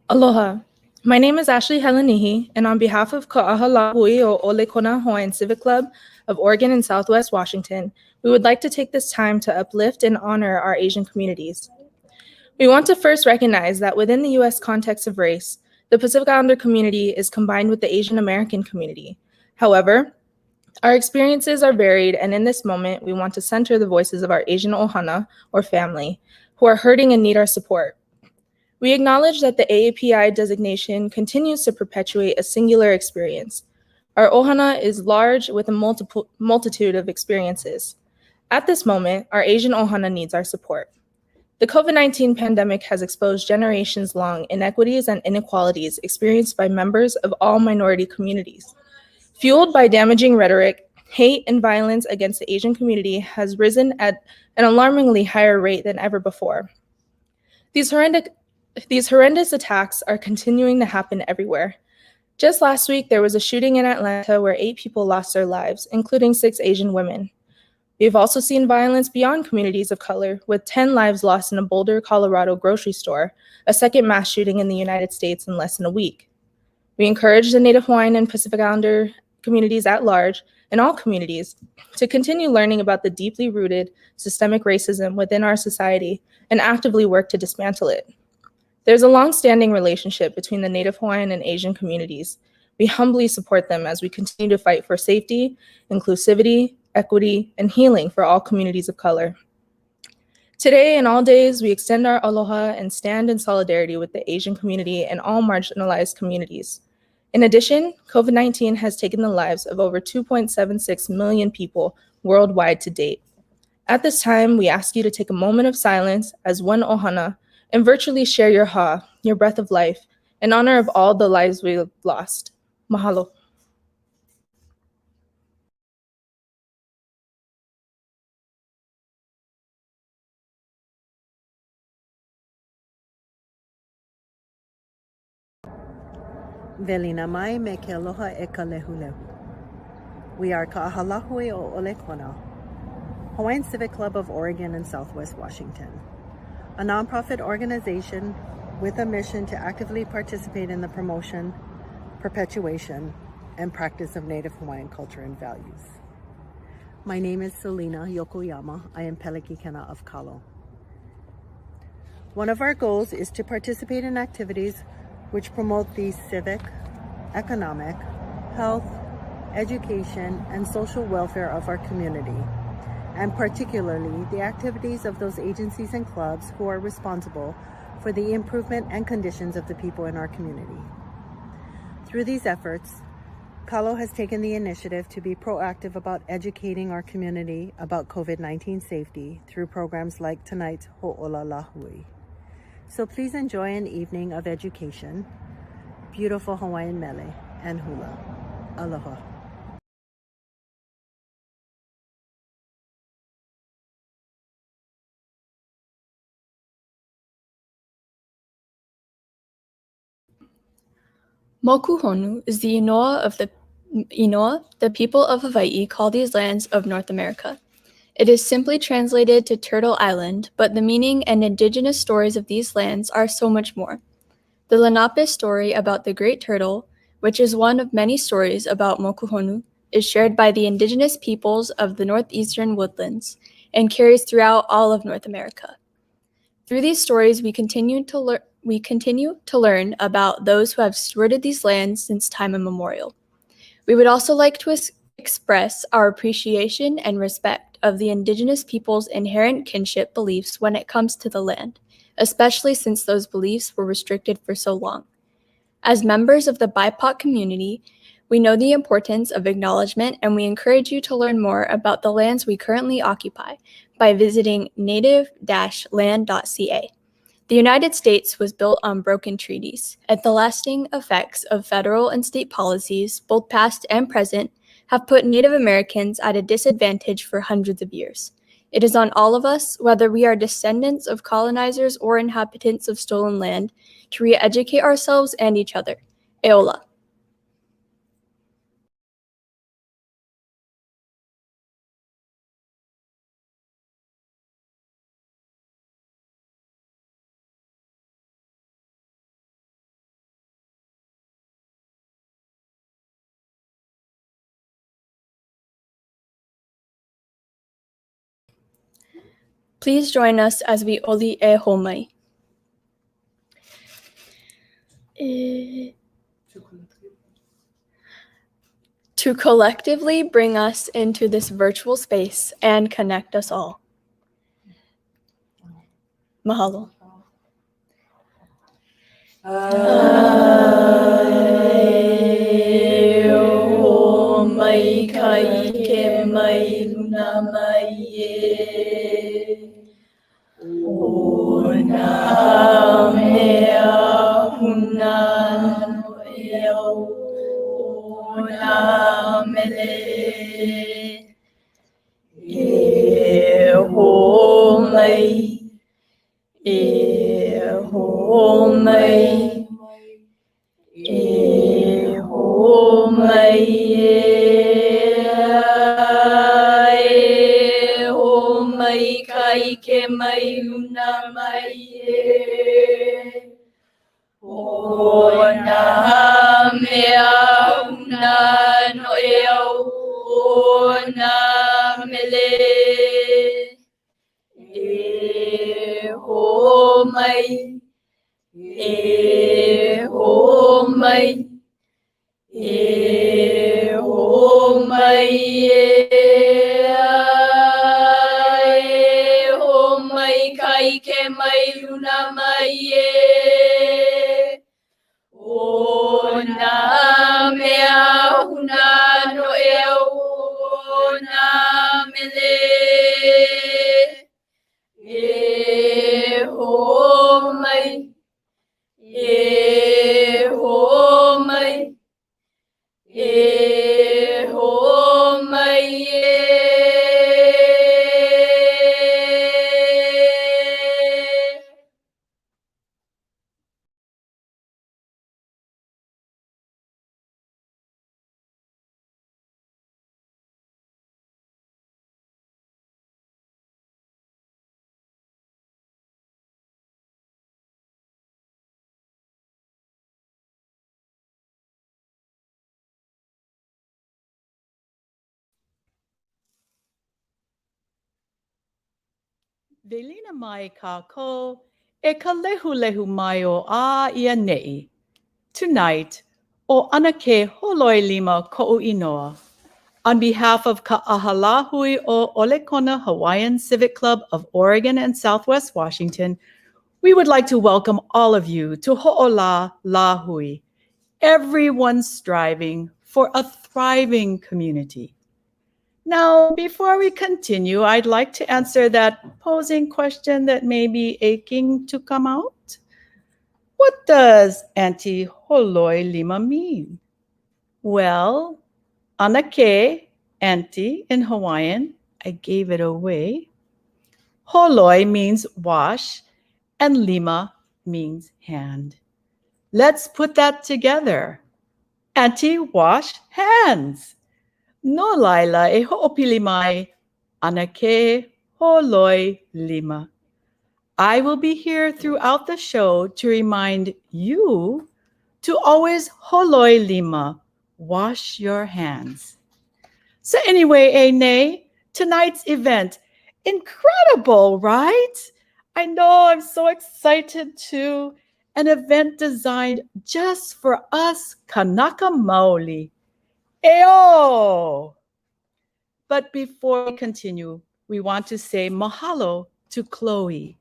Aloha. My name is Ashley Helenihi, and on behalf of Ka'aha Lāhui o Olekona Hawaiian Civic Club of Oregon and Southwest Washington, we would like to take this time to uplift and honor our Asian communities. We want to first recognize that within the U.S. context of race, the Pacific Islander community is combined with the Asian American community. However, our experiences are varied, and in this moment, we want to center the voices of our Asian ohana, or family, who are hurting and need our support. We acknowledge that the AAPI designation continues to perpetuate a singular experience. Our ohana is large with a multitude of experiences. At this moment, our Asian ohana needs our support. The COVID-19 pandemic has exposed generations-long inequities and inequalities experienced by members of all minority communities. Fueled by damaging rhetoric, hate and violence against the Asian community has risen at an alarmingly higher rate than ever before. These horrendous attacks are continuing to happen everywhere. Just last week, there was a shooting in Atlanta where 8 people lost their lives, including 6 Asian women. We've also seen violence beyond communities of color, with 10 lives lost in a Boulder, Colorado grocery store, a second mass shooting in the United States in less than a week. We encourage the Native Hawaiian and Pacific Islander communities at large, and all communities, to continue learning about the deeply rooted systemic racism within our society and actively work to dismantle it. There's a long-standing relationship between the Native Hawaiian and Asian communities. We humbly support them as we continue to fight for safety, inclusivity, equity, and healing for all communities of color. Today and all days, we extend our aloha and stand in solidarity with the Asian community and all marginalized communities. In addition, COVID-19 has taken the lives of over 2.76 million people worldwide to date. At this time, we ask you to take a moment of silence as one ohana and virtually share your ha, your breath of life, in honor of all the lives we've lost. Mahalo. Velina mai me ke aloha e ka lehulehu. We are Ka'aha Lāhui o Olekona, Hawaiian Civic Club of Oregon and Southwest Washington, a nonprofit organization with a mission to actively participate in the promotion, perpetuation, and practice of Native Hawaiian culture and values. My name is Selena Yokoyama. I am Pelekikena of KALO. One of our goals is to participate in activities which promote the civic, economic, health, education, and social welfare of our community, and particularly the activities of those agencies and clubs who are responsible for the improvement and conditions of the people in our community. Through these efforts, KALO has taken the initiative to be proactive about educating our community about COVID-19 safety through programs like tonight's Hoʻola Lāhui. So please enjoy an evening of education, beautiful Hawaiian mele, and hula. Aloha. Mokuhonu is the Inoa, the people of Hawaii call these lands of North America. It is simply translated to Turtle Island, but the meaning and indigenous stories of these lands are so much more. The Lenape story about the Great Turtle, which is one of many stories about Mokuhonu, is shared by the indigenous peoples of the northeastern woodlands and carries throughout all of North America. Through these stories, we continue to learn about those who have stewarded these lands since time immemorial. We would also like to express our appreciation and respect of the indigenous people's inherent kinship beliefs when it comes to the land, especially since those beliefs were restricted for so long. As members of the BIPOC community, we know the importance of acknowledgement, and we encourage you to learn more about the lands we currently occupy by visiting native-land.ca. The United States was built on broken treaties, and the lasting effects of federal and state policies, both past and present, have put Native Americans at a disadvantage for hundreds of years. It is on all of us, whether we are descendants of colonizers or inhabitants of stolen land, to re-educate ourselves and each other. Eola. Please join us as we oli e homai. To collectively bring us into this virtual space and connect us all. Mahalo. Mai kai ke mai luna mai e. O na mea huna no e au. O na mele. E ho mai. E ho mai. E ho mai e ho mai kai ke mai luna mai e o na mea una no e au o na mele e ho mai e ho mai e ho mai e ho mai kai ke mai luna mai e o na mea huna no e au o na mele e ho mai e ho mai e ho mai e Velina mai kākou e ka lehulehu mai o a ia nei. Tonight, o ana ke holoi lima ko'u inoa. On behalf of Lāhui o Olekona Hawaiian Civic Club of Oregon and Southwest Washington, we would like to welcome all of you to Hoʻola Lāhui, everyone striving for a thriving community. Now, before we continue, I'd like to answer that posing question that may be aching to come out. What does Auntie Holoi Lima mean? Well, anake, auntie in Hawaiian, I gave it away. Holoi means wash, and lima means hand. Let's put that together. Auntie, wash hands. No laila e ho'opili mai, anake holoi lima. I will be here throughout the show to remind you to always holoi lima, wash your hands. So anyway, Ene, tonight's event, incredible, right? I know, I'm so excited too. An event designed just for us Kanaka Maoli. Eo! But before we continue, we want to say mahalo to Chloe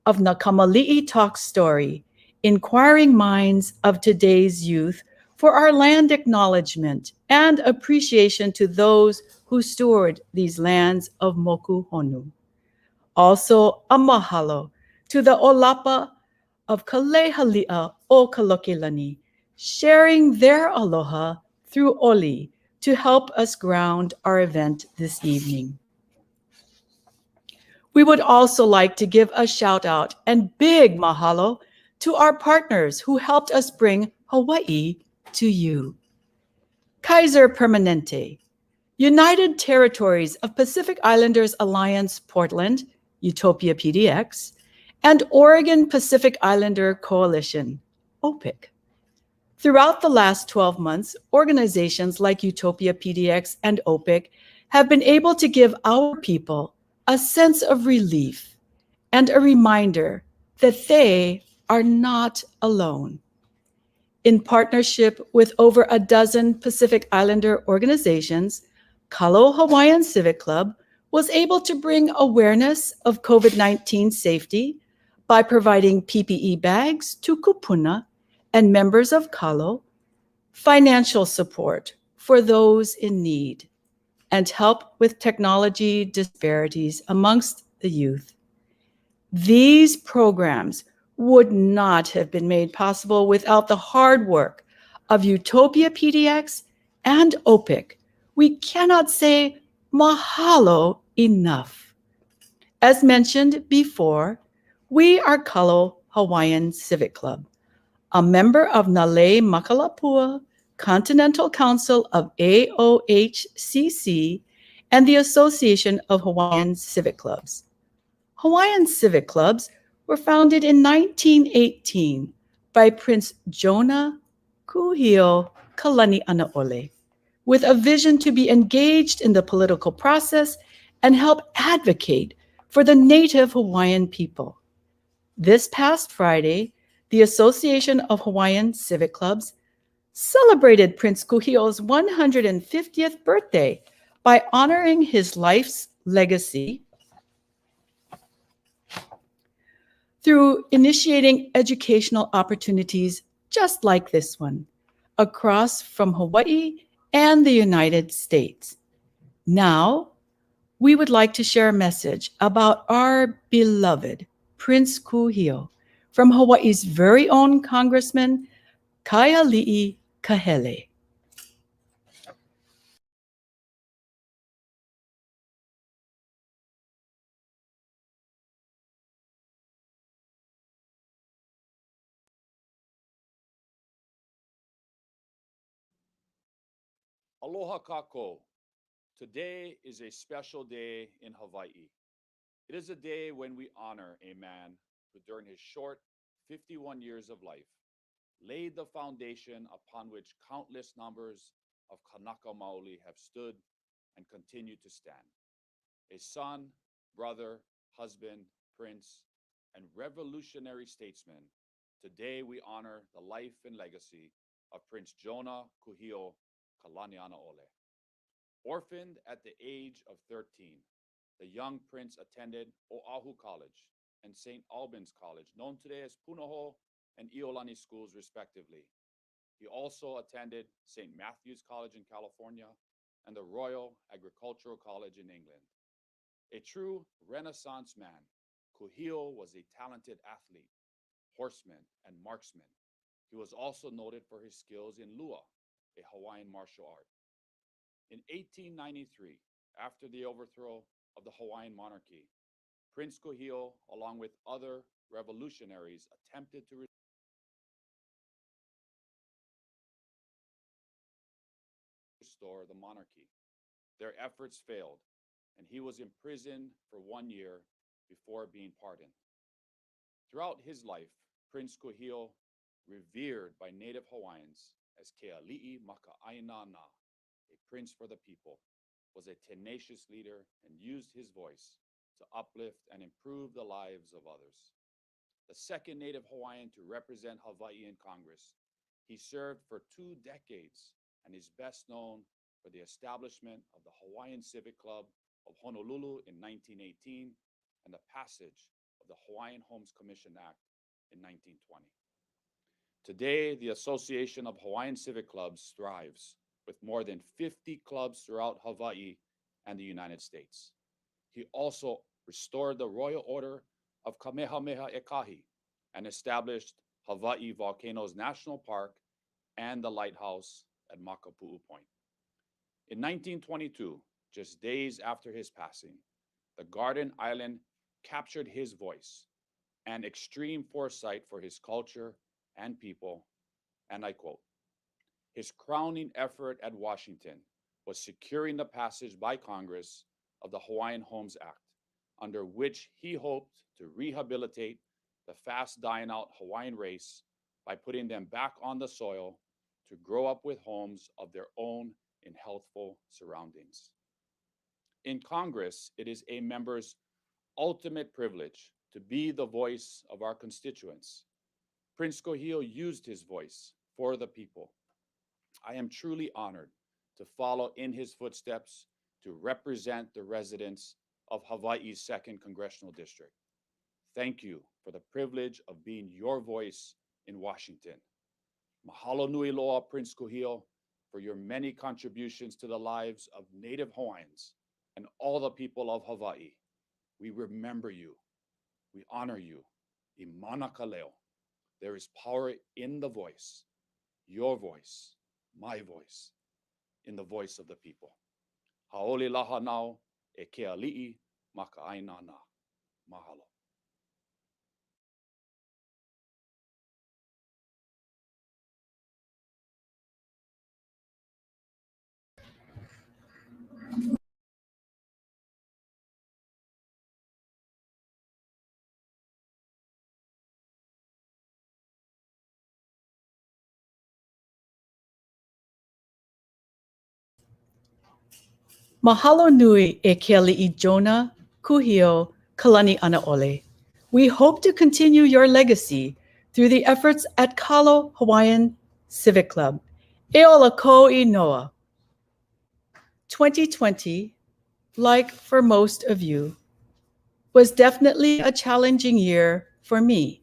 of Nakamali'i Talk Story, inquiring minds of today's youth for our land acknowledgement and appreciation to those who steward these lands of Moku Honu. Also, a mahalo to the Olapa of Kalehali'a o Kalokilani, sharing their aloha through oli to help us ground our event this evening. We would also like to give a shout out and big mahalo to our partners who helped us bring Hawaii to you. Kaiser Permanente, United Territories of Pacific Islanders Alliance Portland, Utopia PDX, and Oregon Pacific Islander Coalition, OPIC. Throughout the last 12 months, organizations like Utopia PDX and OPIC have been able to give our people a sense of relief and a reminder that they are not alone. In partnership with over a dozen Pacific Islander organizations, KALO Hawaiian Civic Club was able to bring awareness of COVID-19 safety by providing PPE bags to kupuna and members of KALO, financial support for those in need, and help with technology disparities amongst the youth. These programs would not have been made possible without the hard work of Utopia PDX and OPIC. We cannot say mahalo enough. As mentioned before, we are KALO Hawaiian Civic Club, a member of Nale Makalapua, Continental Council of AOHCC, and the Association of Hawaiian Civic Clubs. Hawaiian Civic Clubs were founded in 1918 by Prince Jonah Kuhio Kalani Anaole, with a vision to be engaged in the political process and help advocate for the native Hawaiian people. This past Friday, the Association of Hawaiian Civic Clubs celebrated Prince Kuhio's 150th birthday by honoring his life's legacy through initiating educational opportunities just like this one, across from Hawaii and the United States. Now, we would like to share a message about our beloved Prince Kuhio from Hawaii's very own Congressman, Kaiali'i Kahele. Aloha kākou. Today is a special day in Hawaii. It is a day when we honor a man who, during his short 51 years of life, laid the foundation upon which countless numbers of Kanaka Maoli have stood and continue to stand. A son, brother, husband, prince, and revolutionary statesman, today we honor the life and legacy of Prince Jonah Kuhio Kalani Anaole. Orphaned at the age of 13, the young prince attended Oahu College and St. Albans College, known today as Punahou and Iolani schools, respectively. He also attended St. Matthew's College in California and the Royal Agricultural College in England. A true Renaissance man, Kuhio was a talented athlete, horseman, and marksman. He was also noted for his skills in lua, a Hawaiian martial art. In 1893, after the overthrow of the Hawaiian monarchy, Prince Kuhio, along with other revolutionaries, attempted to restore the monarchy. Their efforts failed, and he was imprisoned for 1 year before being pardoned. Throughout his life, Prince Kuhio, revered by native Hawaiians as Keali'i Maka'ainana, a prince for the people, was a tenacious leader and used his voice to uplift and improve the lives of others. The second native Hawaiian to represent Hawaii in Congress, he served for 2 decades and is best known for the establishment of the Hawaiian Civic Club of Honolulu in 1918 and the passage of the Hawaiian Homes Commission Act in 1920. Today, the Association of Hawaiian Civic Clubs thrives with more than 50 clubs throughout Hawaii and the United States. He also restored the Royal Order of Kamehameha Ekahi and established Hawaii Volcanoes National Park and the lighthouse at Makapu'u Point. In 1922, just days after his passing, the Garden Island captured his voice and extreme foresight for his culture and people, and I quote, "His crowning effort at Washington was securing the passage by Congress of the Hawaiian Homes Act, under which he hoped to rehabilitate the fast dying out Hawaiian race by putting them back on the soil to grow up with homes of their own in healthful surroundings." In Congress, it is a member's ultimate privilege to be the voice of our constituents. Prince Kohio used his voice for the people. I am truly honored to follow in his footsteps to represent the residents of Hawaii's 2nd Congressional District. Thank you for the privilege of being your voice in Washington. Mahalo nui loa, Prince Kohio, for your many contributions to the lives of Native Hawaiians and all the people of Hawaii. We remember you. We honor you. I manaka leo. There is power in the voice, your voice, my voice, in the voice of the people. Haole laha nao e ke ali'i maka'aina na. Mahalo. Mahalo nui e ke ali'i Jonah, Kuhio, Kalani ana ole. We hope to continue your legacy through the efforts at KALO Hawaiian Civic Club. E ola ko I noa. 2020, like for most of you, was definitely a challenging year for me.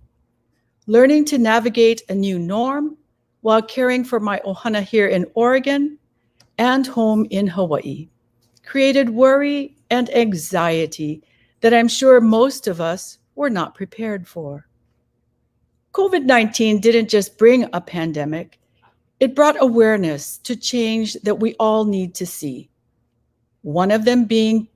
Learning to navigate a new norm while caring for my ohana here in Oregon and home in Hawaii created worry and anxiety that I'm sure most of us were not prepared for. COVID-19 didn't just bring a pandemic, it brought awareness to change that we all need to see. One of them being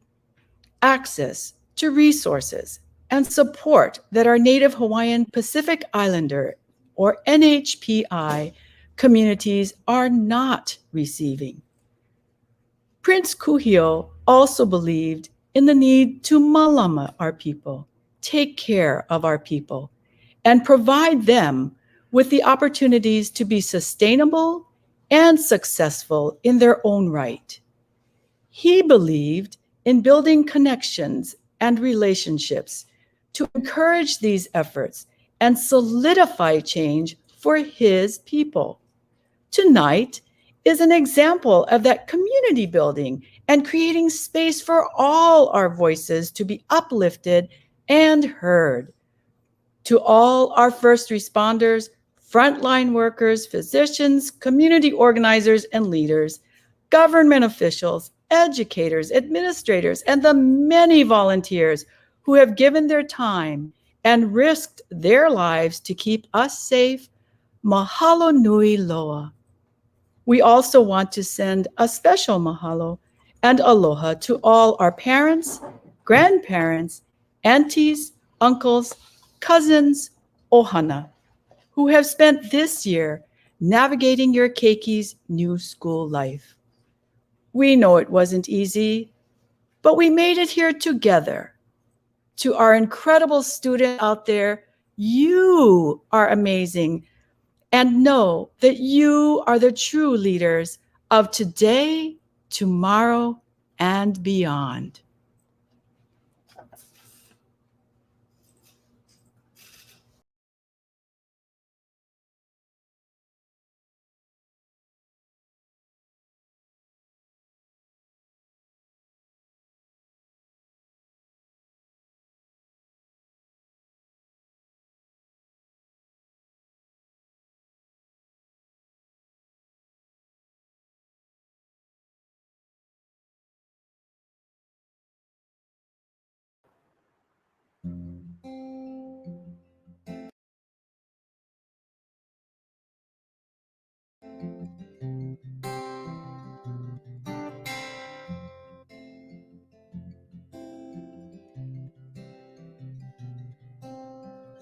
access to resources and support that our Native Hawaiian Pacific Islander, or NHPI, communities are not receiving. Prince Kuhio also believed in the need to malama our people, take care of our people, and provide them with the opportunities to be sustainable and successful in their own right. He believed in building connections and relationships to encourage these efforts and solidify change for his people. Tonight is an example of that community building and creating space for all our voices to be uplifted and heard. To all our first responders, frontline workers, physicians, community organizers and leaders, government officials, educators, administrators, and the many volunteers who have given their time and risked their lives to keep us safe, mahalo nui loa. We also want to send a special mahalo and aloha to all our parents, grandparents, aunties, uncles, cousins, ohana, who have spent this year navigating your keiki's new school life. We know it wasn't easy, but we made it here together. To our incredible students out there, you are amazing, and know that you are the true leaders of today, tomorrow, and beyond.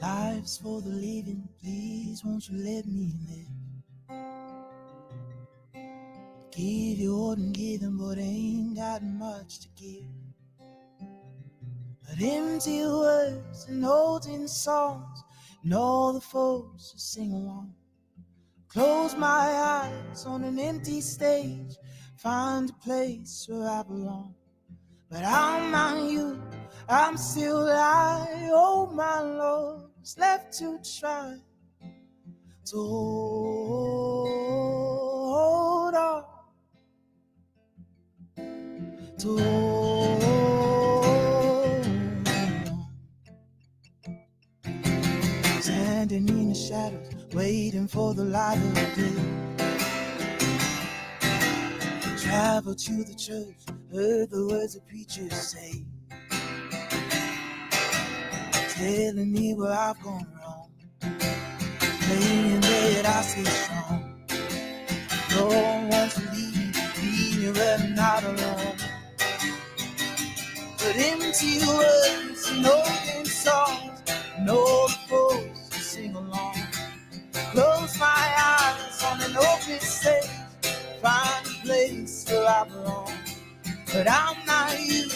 Life's for the living, please won't you let me live? Give you all and giving, but ain't got much to give. But empty words and holding songs, and all the folks who sing along. Close my eyes on an empty stage, find a place where I belong. But I'm not you, I'm still I. Oh my Lord, what's left to try to hold on, to hold on. Standing in the shadows, waiting for the light of day. Travel to the church, heard the words the preachers say, telling me where I've gone wrong, praying that I stay strong. No one wants to leave me where I'm not alone. But empty words and open songs, and all the folks who sing along. Close my eyes on an open stage, find a place where I belong. But I'm not you,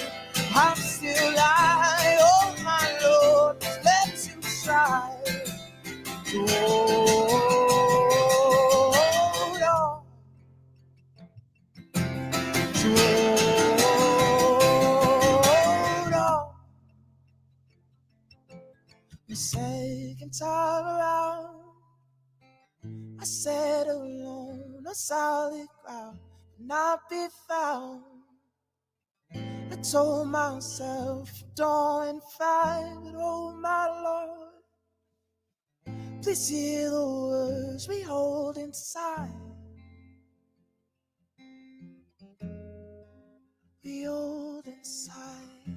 I'm still I. Oh my Lord, let's you try to hold on, to hold on. The second time around, I sat alone on solid ground, not be found. I told myself, don't fight, but oh my Lord, please hear the words we hold inside. We hold inside.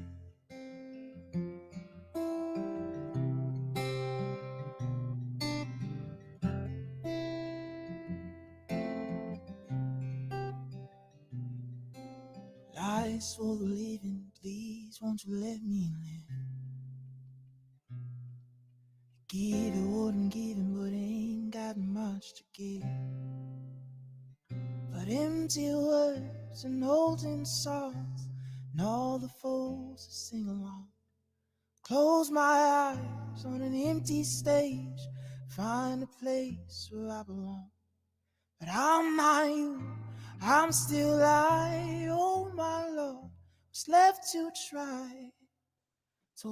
Life's for the living, please won't you let me live? Give you what I'm giving, but ain't got much to give. But empty words and holding songs, and all the folks that sing along. Close my eyes on an empty stage, find a place where I belong. But I'm not you, I'm still I. Oh my Lord, what's left to try to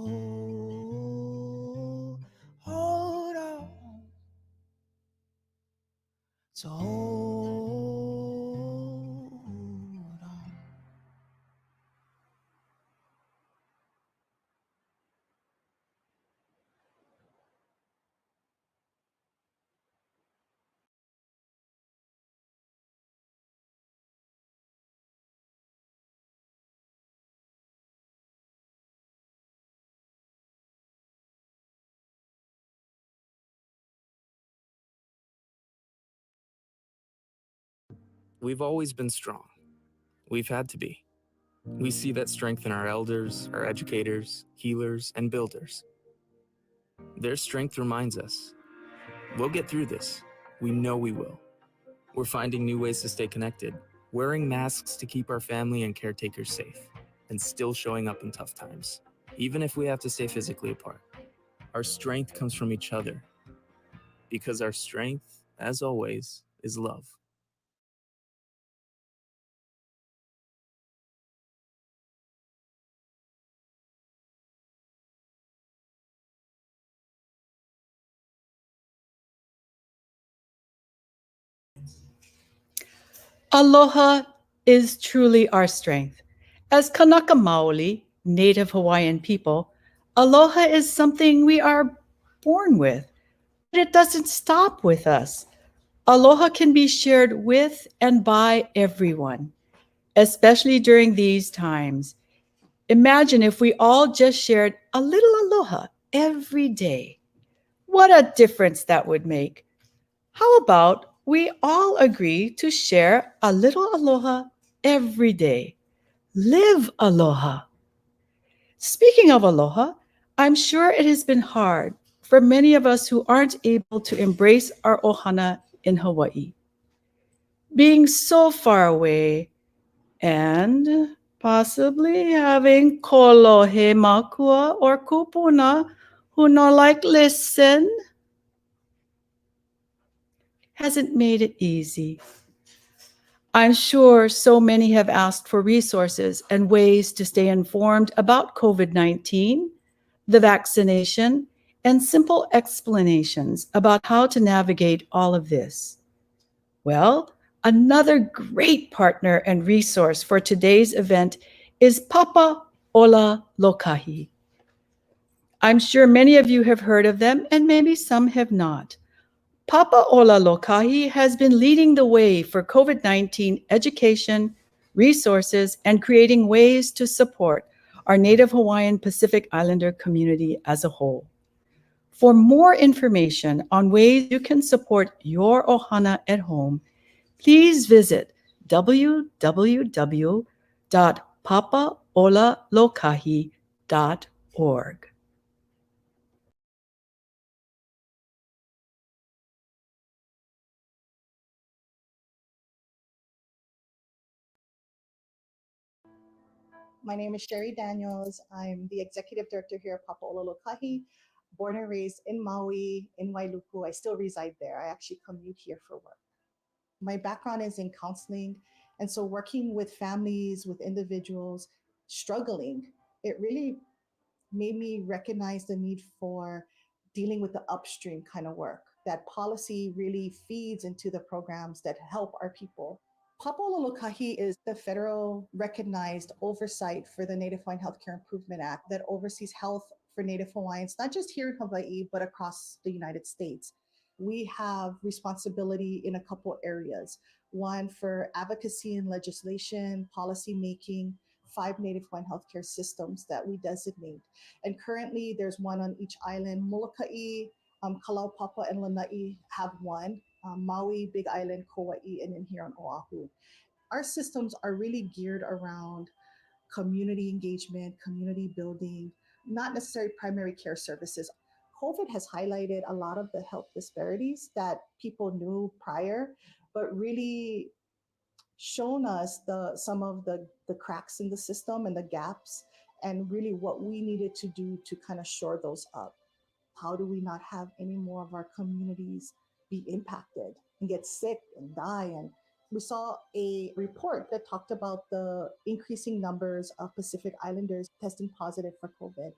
hold on, to hold on. We've always been strong. We've had to be. We see that strength in our elders, our educators, healers, and builders. Their strength reminds us, we'll get through this. We know we will. We're finding new ways to stay connected, wearing masks to keep our family and caretakers safe, and still showing up in tough times, even if we have to stay physically apart. Our strength comes from each other, because our strength, as always, is love. Aloha is truly our strength. As Kanaka Maoli, Native Hawaiian people, aloha is something we are born with, but it doesn't stop with us. Aloha can be shared with and by everyone, especially during these times. Imagine if we all just shared a little aloha every day. What a difference that would make. How about we all agree to share a little aloha every day? Live aloha. Speaking of aloha, I'm sure it has been hard for many of us who aren't able to embrace our ohana in Hawaii. Being so far away and possibly having kolohe makua or kupuna who no like listen hasn't made it easy. I'm sure so many have asked for resources and ways to stay informed about COVID-19, the vaccination, and simple explanations about how to navigate all of this. Well, another great partner and resource for today's event is Papaʻola Lokahi. I'm sure many of you have heard of them and maybe some have not. Papaʻola Lokahi has been leading the way for COVID-19 education, resources, and creating ways to support our Native Hawaiian Pacific Islander community as a whole. For more information on ways you can support your ohana at home, please visit www.papaʻolalokahi.org. My name is Sherry Daniels. I'm the executive director here at Papaʻola Lokahi, born and raised in Maui, in Wailuku. I still reside there. I actually commute here for work. My background is in counseling, and so working with families, with individuals struggling, it really made me recognize the need for dealing with the upstream kind of work. That policy really feeds into the programs that help our people. Papaʻola Lokahi is the federal recognized oversight for the Native Hawaiian Healthcare Improvement Act that oversees health for Native Hawaiians, not just here in Hawaii, but across the United States. We have responsibility in a couple areas. One for advocacy and legislation, policy making, 5 Native Hawaiian healthcare systems that we designate. And currently there's one on each island. Molokai, Kalaupapa, and Lanai have one. Maui, Big Island, Kauai, and then here on Oahu. Our systems are really geared around community engagement, community building, not necessarily primary care services. COVID has highlighted a lot of the health disparities that people knew prior, but really shown us some of the cracks in the system and the gaps, and really what we needed to do to kind of shore those up. How do we not have any more of our communities be impacted and get sick and die? And we saw a report that talked about the increasing numbers of Pacific Islanders testing positive for COVID.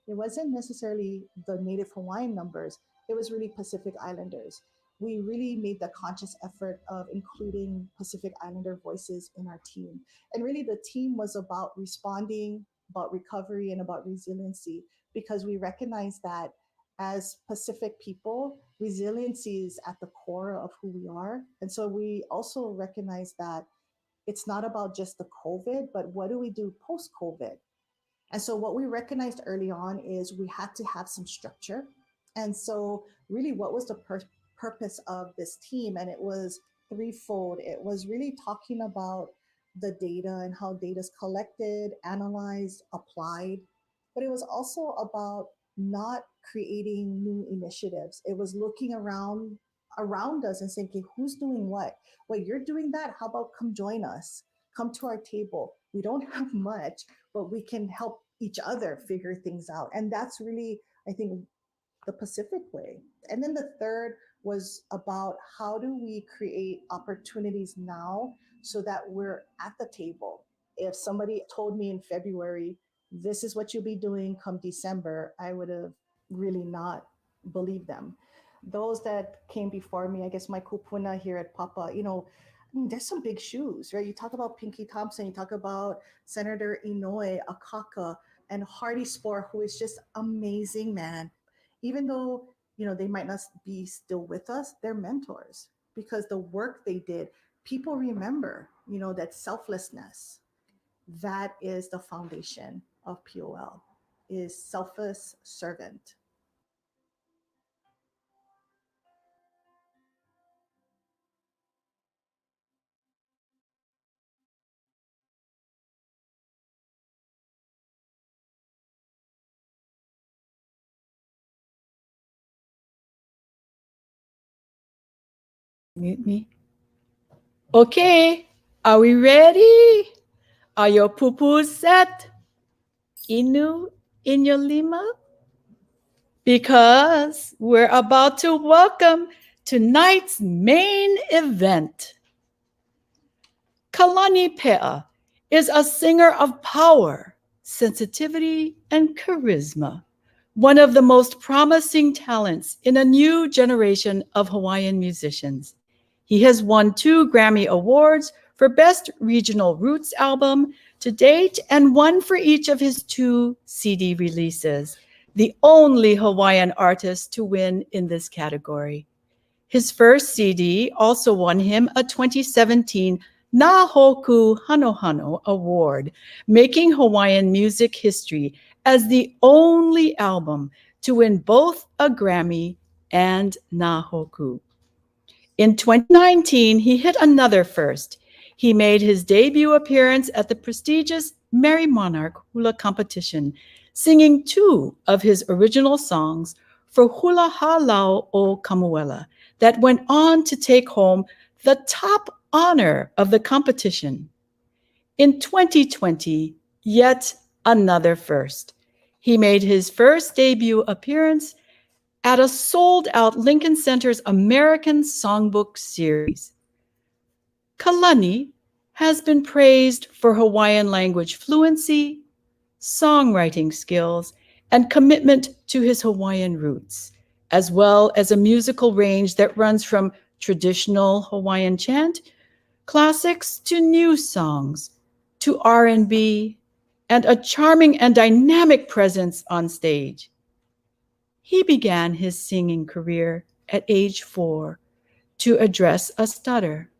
It wasn't necessarily the Native Hawaiian numbers, it was really Pacific Islanders. We really made the conscious effort of including Pacific Islander voices in our team. And really the team was about responding, about recovery, and about resiliency, because we recognize that as Pacific people, resiliency is at the core of who we are. And so we also recognize that it's not about just the COVID, but what do we do post-COVID? And so what we recognized early on is we had to have some structure. And so really what was the purpose of this team? And it was threefold. It was really talking about the data and how data is collected, analyzed, applied. But it was also about not creating new initiatives. It was looking around us and saying, okay, who's doing what? Well, you're doing that. How about come join us? Come to our table. We don't have much, but we can help each other figure things out. And that's really, I think, the Pacific way. And then the third was about how do we create opportunities now so that we're at the table. If somebody told me in February, this is what you'll be doing come December, I would have really not believed them. Those that came before me, I guess my kupuna here at Papa, there's some big shoes, right? You talk about Pinky Thompson, you talk about Senator Inoue, Akaka, and Hardy Spore, who is just amazing, man. Even though, they might not be still with us, they're mentors because the work they did, people remember, that selflessness. That is the foundation of POL, is selfless servant. Mute me. Okay, are we ready? Are your pupus set? Inu in your lima? Because we're about to welcome tonight's main event. Kalani PEʻA is a singer of power, sensitivity, and charisma, one of the most promising talents in a new generation of Hawaiian musicians. He has won 2 Grammy Awards for Best Regional Roots Album to date and 1 for each of his 2 CD releases, the only Hawaiian artist to win in this category. His first CD also won him a 2017 Nā Hoku Hanohano Award, making Hawaiian music history as the only album to win both a Grammy and Nā Hoku. In 2019, he hit another first. He made his debut appearance at the prestigious Merry Monarch Hula competition, singing 2 of his original songs for Hula Halau o Kamuela that went on to take home the top honor of the competition. In 2020, yet another first. He made his first debut appearance at a sold-out Lincoln Center's American Songbook Series. Kalani has been praised for Hawaiian language fluency, songwriting skills, and commitment to his Hawaiian roots, as well as a musical range that runs from traditional Hawaiian chant, classics to new songs, to R&B, and a charming and dynamic presence on stage. He began his singing career at age 4 to address a stutter,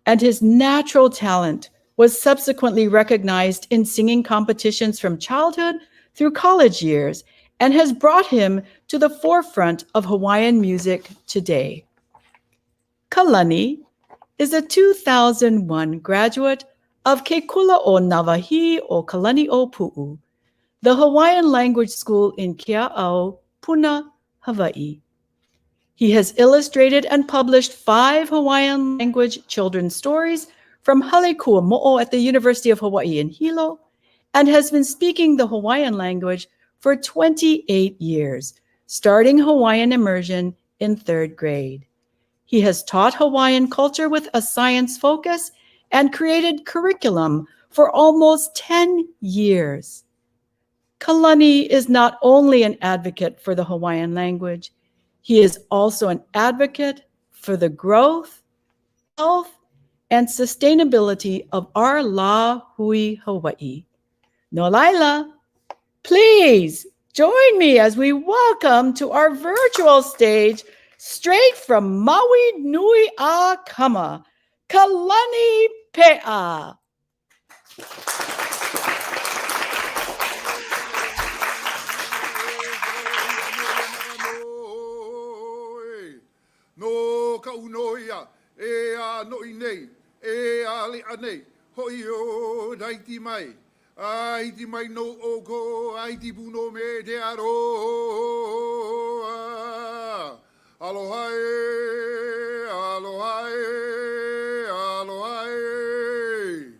and his natural talent was subsequently recognized in singing competitions from childhood through college years and has brought him to the forefront of Hawaiian music today. Kalani is a 2001 graduate of Ke Kula o Navahi o Kalani o Pu'u, the Hawaiian language school in Kea'au, Puna, Hawaii. He has illustrated and published 5 Hawaiian language children's stories from Hale Kuamo'o at the University of Hawaii in Hilo, and has been speaking the Hawaiian language for 28 years, starting Hawaiian immersion in 3rd grade. He has taught Hawaiian culture with a science focus and created curriculum for almost 10 years. Kalani is not only an advocate for the Hawaiian language, he is also an advocate for the growth, health, and sustainability of our Lāhui Hawaii. No laila, please join me as we welcome to our virtual stage, straight from Maui Nui a Kama, Kalani PEʻA. No kaunoia, e a noi nei, e a lea nei, hoi o daiti mai, aiti mai no oko, aiti puno me te aroa. Aloha e, aloha e, aloha e.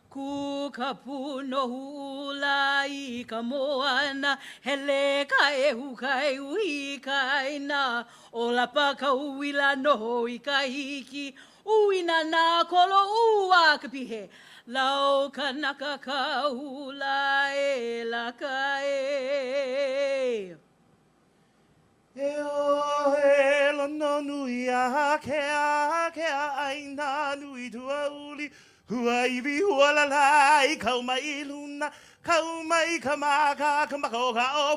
Ku ka puno hula I ka moana, hele ka e hukai ui ka ina, o la pa ka uila noho I ka hiki, uina na kolo ua ka pihe, lau ka naka ka hula e la ka e. E o e lana nui a kea aina nui tua uli. Hua iwi hua lalai, kau mai luna, kau mai ka maka o ka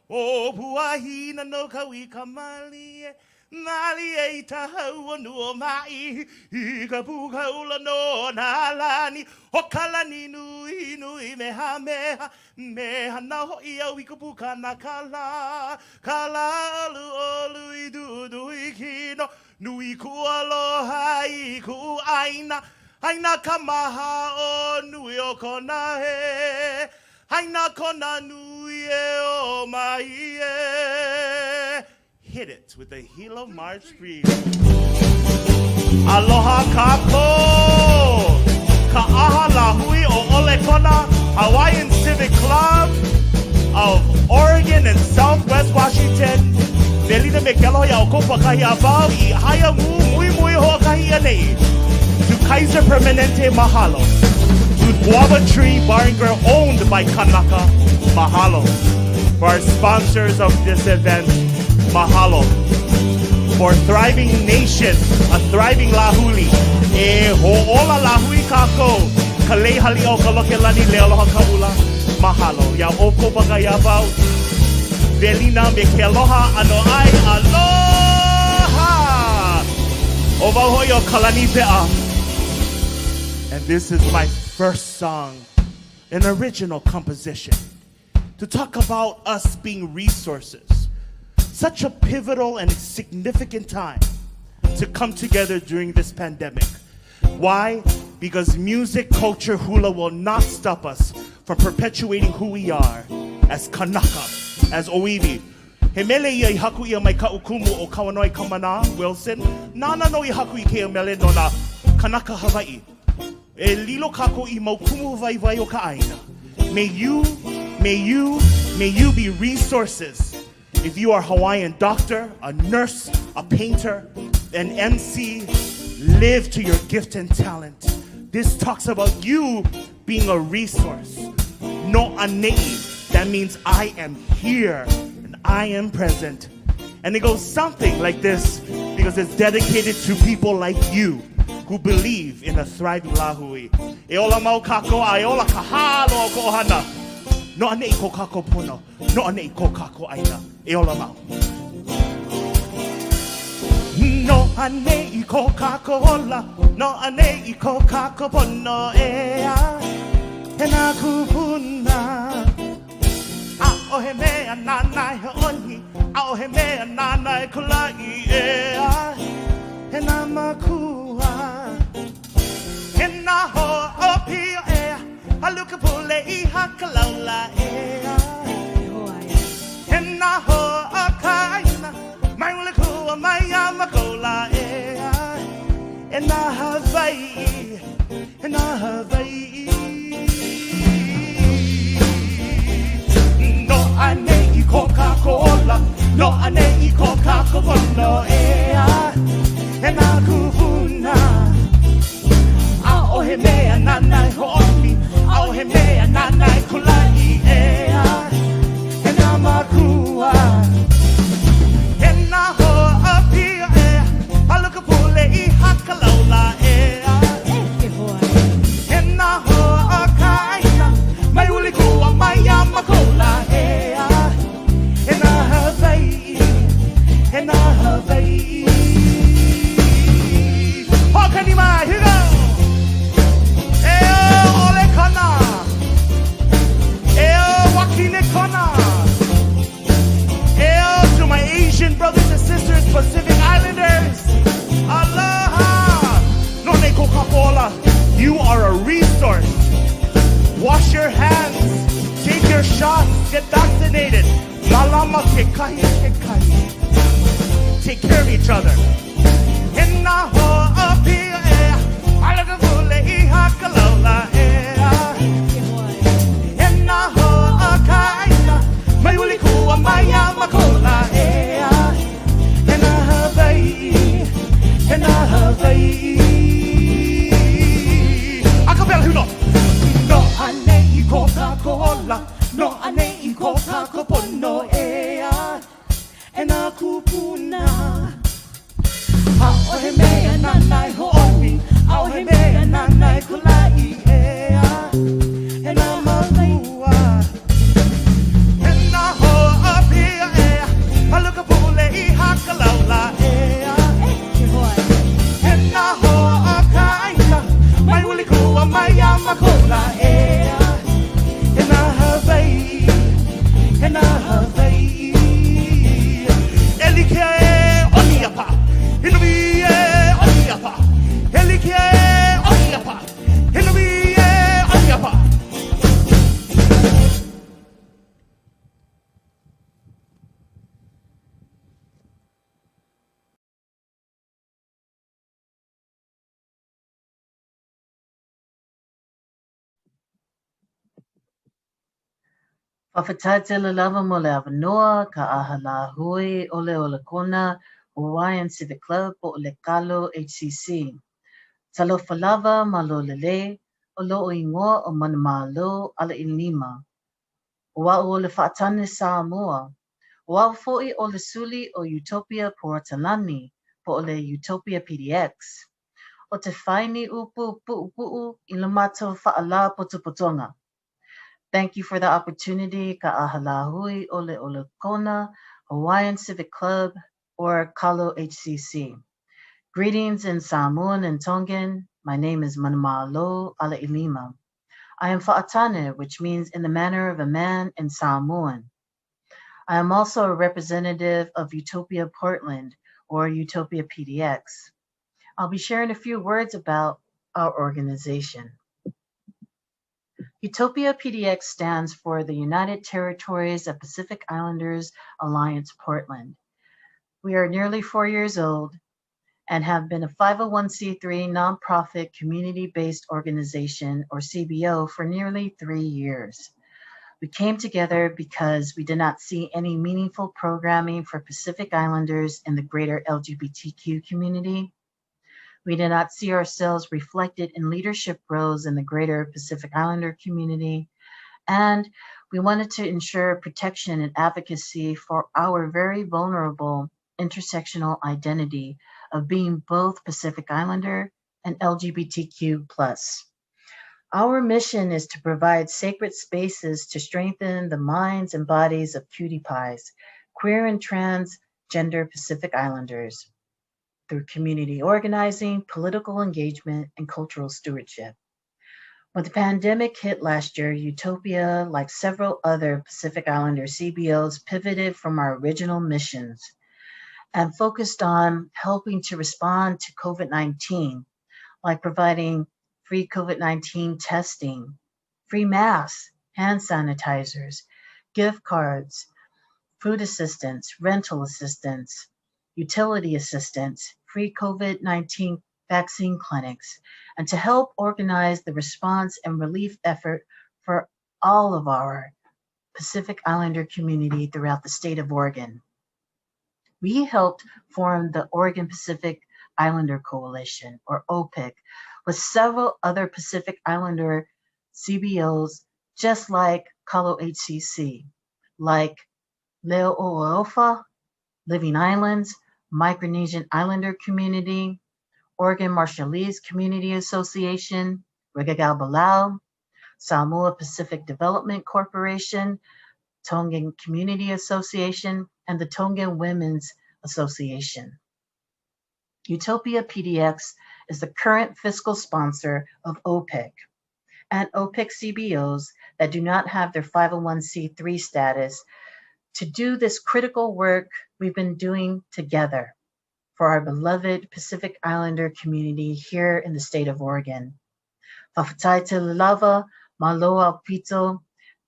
opua hina no kau I ka mali e. Nali e tahau o nuo mai, I ka pukaula no nā lani, o kalani nui meha na hoi au I ka puka na kala alu olu I dudu I kino, nui ku aloha I ku aina ka maha o nui o kona he, aina kona nui e o mai e. He hit it with the Hilo March Breeze. Aloha kākou, ka'aha Lāhui o Oregonʻs, Hawaiian Civic Club of Oregon and Southwest Washington. Velina me keloha ya o kūpaʻa avau I haya mui hoʻokahi anei. To Kaiser Permanente mahalo. To Guava Tree Bar and Grill owned by Kanaka, mahalo. For our sponsors of this event, mahalo. For Thriving Nation, a thriving Lāhui. E Hoʻola Lāhui kākou, kalehali o Kalani le aloha kaula, mahalo. Ya o kūpaʻa avau. Velina me keloha ano ai aloha. O wauhoi o Kalani PEʻA. And this is my first song, an original composition, to talk about us being resources. Such a pivotal and significant time to come together during this pandemic. Why? Because music, culture, hula will not stop us from perpetuating who we are as Kanaka, as Oiwi. He mele ia I haku ia mai ka'ukumu o Kawanoi Kamana, Wilson. Nana no I haku I kea mele no na Kanaka Hawaii. E lilo kako I maukumu vai o ka aina. May you be resources. If you are a Hawaiian doctor, a nurse, a painter, an MC, live to your gift and talent. This talks about you being a resource. No anei, that means I am here and I am present. And it goes something like this because it's dedicated to people like you who believe in a thriving Lāhui. E ola mau kākou, ai ola ka halo o ko ohana. No ane I ko kākou pono, no ane I ko kākou aina. E ola mau. No ane I ko kākou ola, no ane I ko kākou pono e a. E nā kupuna. A o he mea nānai he oni, a o he mea nānai kulai e a. E nā makua. E nā ho o pio e a, a luka pule I hakalaula e a. E nā ho o kaina, mai ule kua mai a makola e a. E nā Hawaii, e nā Hawaii. No ane I ko kākou ola, no ane I ko kākou pono e a. E nā kupuna. A o he mea nānai hoʻomi, a o he mea nānai kulai e a. E nā makua. E nā hoa pia e a, a luka pule I hakalaula e a. E nā hoa kaina, mai uli kua mai a makola e a. E nā Hawaii, e nā Hawaii. Hokani mai, here we go! Ole kana, wakine kana. To my Asian brothers and sisters, Pacific Islanders, aloha. None ko kapola, you are a resource. Wash your hands, take your shots, get vaccinated. Lalama ke kahi. Take care of each other. Hina ho apia e, alaga vule I hakalaula e. Hina ho akaina, mai uli kua mai a makola e. Hina Hawaii, hina Hawaii. Acapella huno. No ane I ko kākou, no ane I ko kākou pono e. Hina kupuna. A o he mea nānai hoʻomi, a o he mea nānai kulai e a. E nā makua. E nā hoa pia e a, a luka pule I hakalaula e a. E nā hoa kaina, mai uli kua mai a makola e a. E nā Hawaii, e nā Hawaii. Elike oniapa. It'll be Whawhataite le lava mo le awanoa, ka aha Lāhui, ole kona, Hawaiian Civic Club, po le KALO HCC. Talofa lava ma lo lele, o lo o ingoa o manamalo ala ilima. Ua o le whaatane Samoa. Ua fo'i o le suli o Utopia Kalani, po le Utopia PDX. O te whaini upu pu'u I le mātou whaala potopotonga. Thank you for the opportunity, ka aha Lāhui ole kona, Hawaiian Civic Club, or KALO HCC. Greetings in Samoan and Tongan. My name is Manamalo ala Ilima. I am Fa'atane, which means in the manner of a man in Samoan. I am also a representative of Utopia Portland, or Utopia PDX. I'll be sharing a few words about our organization. Utopia PDX stands for the United Territories of Pacific Islanders Alliance Portland. We are nearly 4 years old and have been a 501c3 nonprofit community-based organization, or CBO, for nearly 3 years. We came together because we did not see any meaningful programming for Pacific Islanders in the greater LGBTQ community. We did not see ourselves reflected in leadership roles in the greater Pacific Islander community. And we wanted to ensure protection and advocacy for our very vulnerable intersectional identity of being both Pacific Islander and LGBTQ+. Our mission is to provide sacred spaces to strengthen the minds and bodies of cutie pies, queer and transgender Pacific Islanders, through community organizing, political engagement, and cultural stewardship. When the pandemic hit last year, Utopia, like several other Pacific Islander CBOs, pivoted from our original missions and focused on helping to respond to COVID-19, like providing free COVID-19 testing, free masks, hand sanitizers, gift cards, food assistance, rental assistance, utility assistance, free COVID-19 vaccine clinics, and to help organize the response and relief effort for all of our Pacific Islander community throughout the state of Oregon. We helped form the Oregon Pacific Islander Coalition, or OPIC, with several other Pacific Islander CBOs, just like KALO HCC, like Leo O'Ofa, Living Islands, Micronesian Islander Community, Oregon Marshallese Community Association, Rigagal Balau, Samoa Pacific Development Corporation, Tongan Community Association, and the Tongan Women's Association. Utopia PDX is the current fiscal sponsor of OPIC, and OPIC CBOs that do not have their 501c3 status to do this critical work we've been doing together for our beloved Pacific Islander community here in the state of Oregon. Whawhataite lava, maloa pito.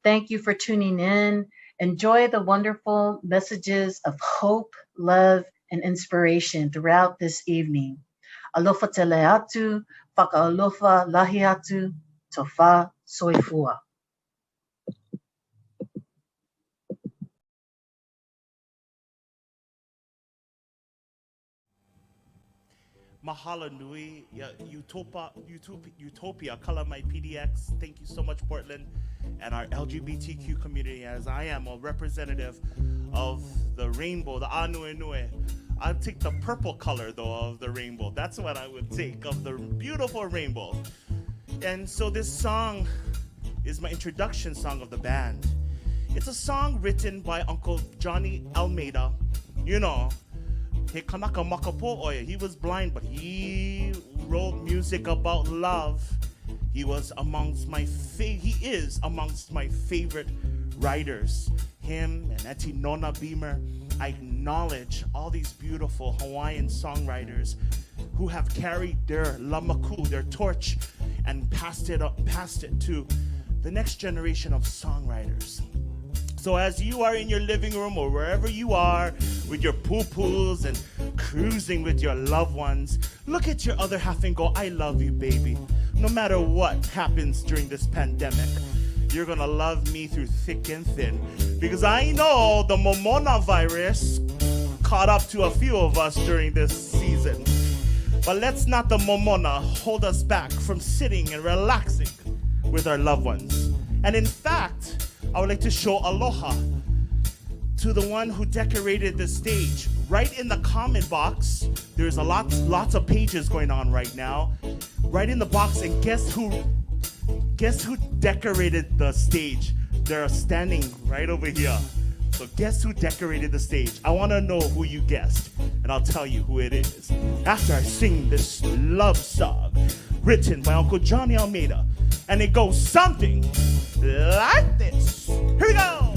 Thank you for tuning in. Enjoy the wonderful messages of hope, love, and inspiration throughout this evening. Alofa tele atu, whakaalofa lahi atu, tofa soifua. Mahalo nui, Utopia, Kala my PDX. Thank you so much, Portland, and our LGBTQ community, as I am a representative of the rainbow, the Anuenue. I'd take the purple color, though, of the rainbow. That's what I would take, of the beautiful rainbow. And so this song is my introduction song of the band. It's a song written by Uncle Johnny Almeida. You know, he kanaka makapo oya. He was blind, but he wrote music about love. He is amongst my favorite writers. Him and Eti Nona Beamer. I acknowledge all these beautiful Hawaiian songwriters who have carried their lamaku, their torch, and passed it to the next generation of songwriters. So as you are in your living room or wherever you are with your poo-poos and cruising with your loved ones, look at your other half and go, I love you, baby. No matter what happens during this pandemic, you're gonna love me through thick and thin. Because I know the Momona virus caught up to a few of us during this season. But let's not the Momona hold us back from sitting and relaxing with our loved ones. And in fact, I would like to show aloha to the one who decorated the stage. Right in the comment box, there's lots of pages going on right now. Right in the box, and guess who decorated the stage? They're standing right over here. So guess who decorated the stage? I want to know who you guessed, and I'll tell you who it is after I sing this love song written by Uncle Johnny Almeida. And it goes something like this. Here we go.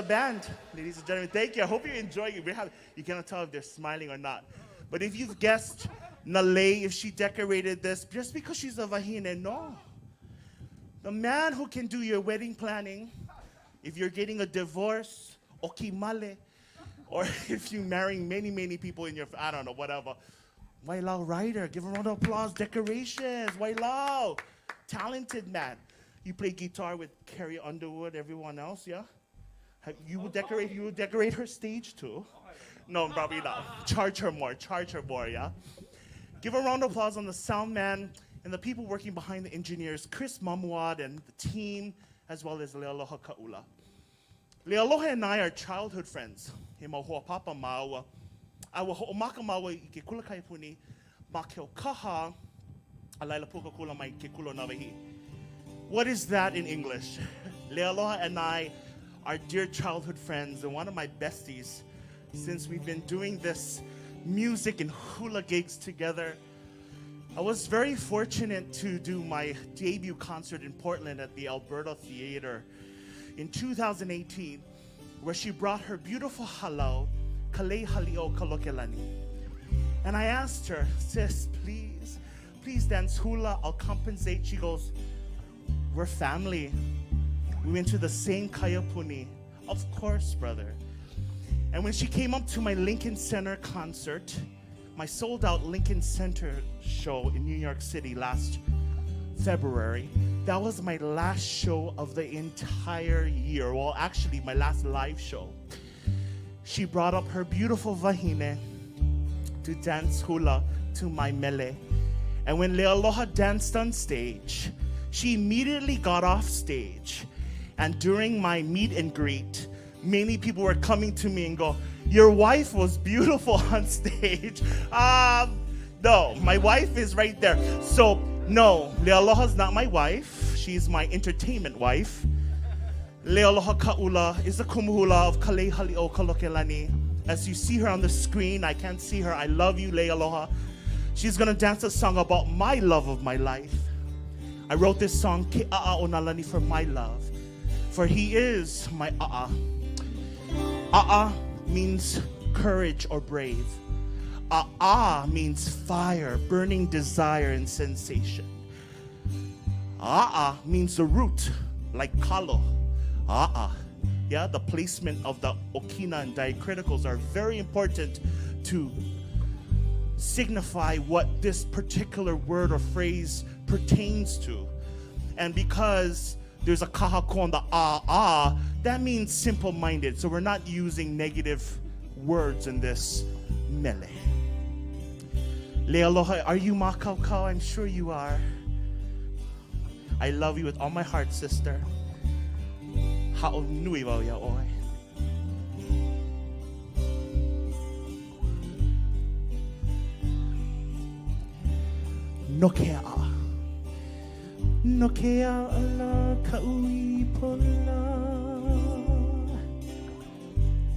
band, ladies and gentlemen. Thank you. I hope you're enjoying it. You cannot tell if they're smiling or not. But if you've guessed Nalei, if she decorated this just because she's a wahine, no. The man who can do your wedding planning, if you're getting a divorce, okimale, or if you're marrying many, many people in your, I don't know, whatever. Wailao Ryder, give a round of applause. Decorations, Wailao. Talented man. You play guitar with Carrie Underwood, everyone else, yeah? You would decorate her stage too. No, probably not. Charge her more, yeah? Give a round of applause on the sound man and the people working behind the engineers, Chris Mamuad and the team, as well as Lealoha Ka'ula. Lealoha and I are childhood friends. He mahua papa maua. Awa ho'omaka maua I ke kula kaipuni, ma keo kaha, alaila puka kula mai ke kulo nawahi. What is that in English? Lealoha and I are dear childhood friends and one of my besties since we've been doing this music and hula gigs together. I was very fortunate to do my debut concert in Portland at the Alberta Theater in 2018, where she brought her beautiful halau, Kalei Halio Kalokelani. And I asked her, sis, please dance hula, I'll compensate. She goes, we're family. We went to the same kayapuni. Of course, brother. And when she came up to my Lincoln Center concert, my sold-out Lincoln Center show in New York City last February, that was my last show of the entire year. Well, actually, my last live show. She brought up her beautiful wahine to dance hula to my mele. And when Lealoha danced on stage, she immediately got off stage. And during my meet and greet, many people were coming to me and go, your wife was beautiful on stage. No, my wife is right there. So, no, Lealoha's not my wife. She's my entertainment wife. Lealoha Ka'ula is the kumuhula of Kalei Halio Kalokelani. As you see her on the screen, I can't see her. I love you, Lealoha. She's gonna dance a song about my love of my life. I wrote this song, Keʻa o Nalani, for my love. For he is my a'a. A'a means courage or brave. A'a means fire, burning desire and sensation. A'a means the root, like kalo. A'a. Yeah, the placement of the okina and diacriticals are very important to signify what this particular word or phrase pertains to. And because there's a kahako on the a, that means simple-minded. So we're not using negative words in this mele. Lealoha, are you makaukau? I'm sure you are. I love you with all my heart, sister. Ha'o nui wau ia oe. No ke'a. No ke'a ala ka'ui pola.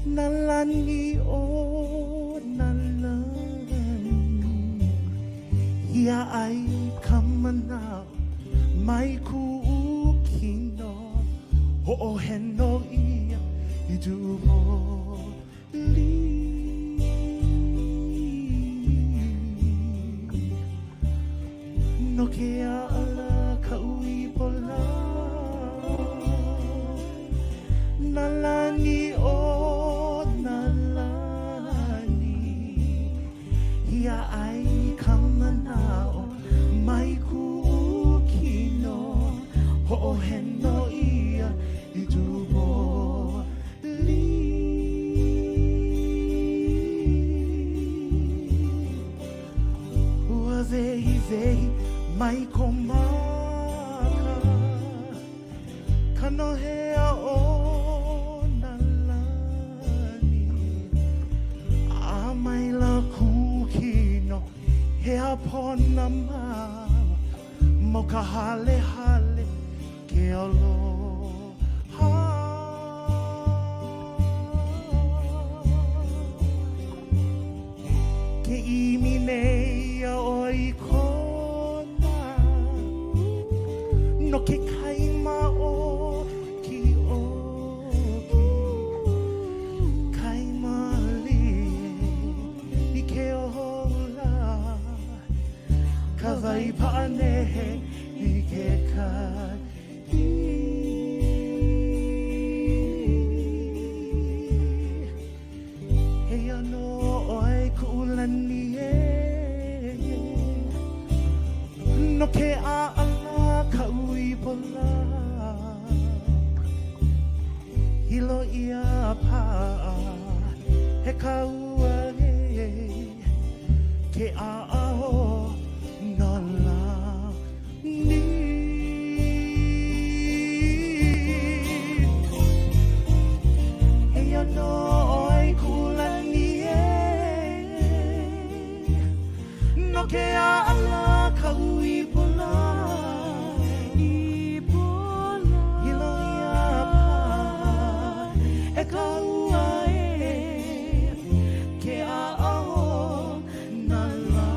Nalani o nalani. Ia ai kamana mai ku'ukino. Ho'o heno ia I dumo li. No ke'a ala ka'ui pola. Nalani o nalani. Ia ai kamanao mai ku'ukino. Ho'o heno ia I dumo li. Ua vehi mai komaka kanohea o nalani a mai la kukino hea pona mawa mo ka hale hale ke aloha. Ke imi nei a oi kona no ke kaima o ki oki pola hilo ia pa he kaua ke ao no la ni he no ai kulani no ke ala kaui pola hilo ia pa he kaua ke ao na la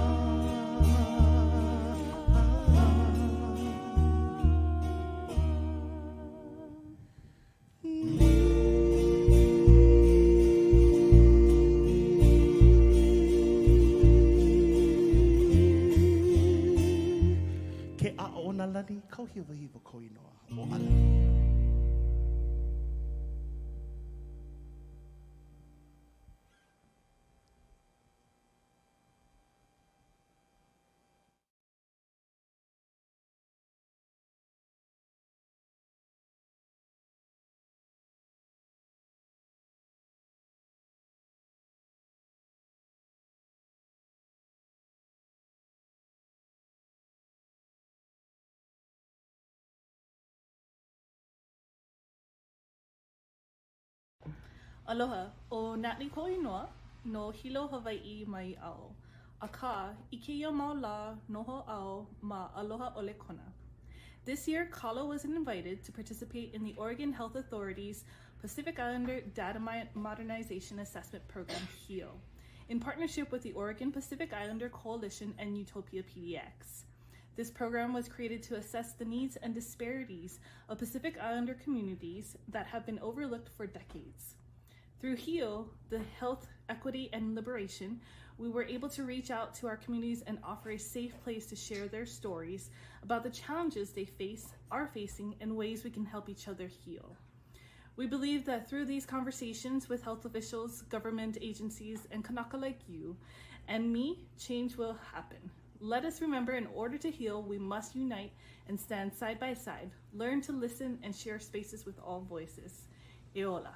ke ao na lani kau hiwa hiwa ko inoa o ala. Aloha, o Natalie Koinoa, no Hilo Hawaii mai ao. A ka, I keia mau la noho ao ma aloha ole kona. This year, KALO was invited to participate in the Oregon Health Authority's Pacific Islander Data Modernization Assessment Program, HEAL, in partnership with the Oregon Pacific Islander Coalition and Utopia PDX. This program was created to assess the needs and disparities of Pacific Islander communities that have been overlooked for decades. Through HEAL, the Health, Equity, and Liberation, we were able to reach out to our communities and offer a safe place to share their stories about the challenges they are facing, and ways we can help each other heal. We believe that through these conversations with health officials, government agencies, and Kanaka like you and me, change will happen. Let us remember, in order to heal, we must unite and stand side by side, learn to listen, and share spaces with all voices. Eola.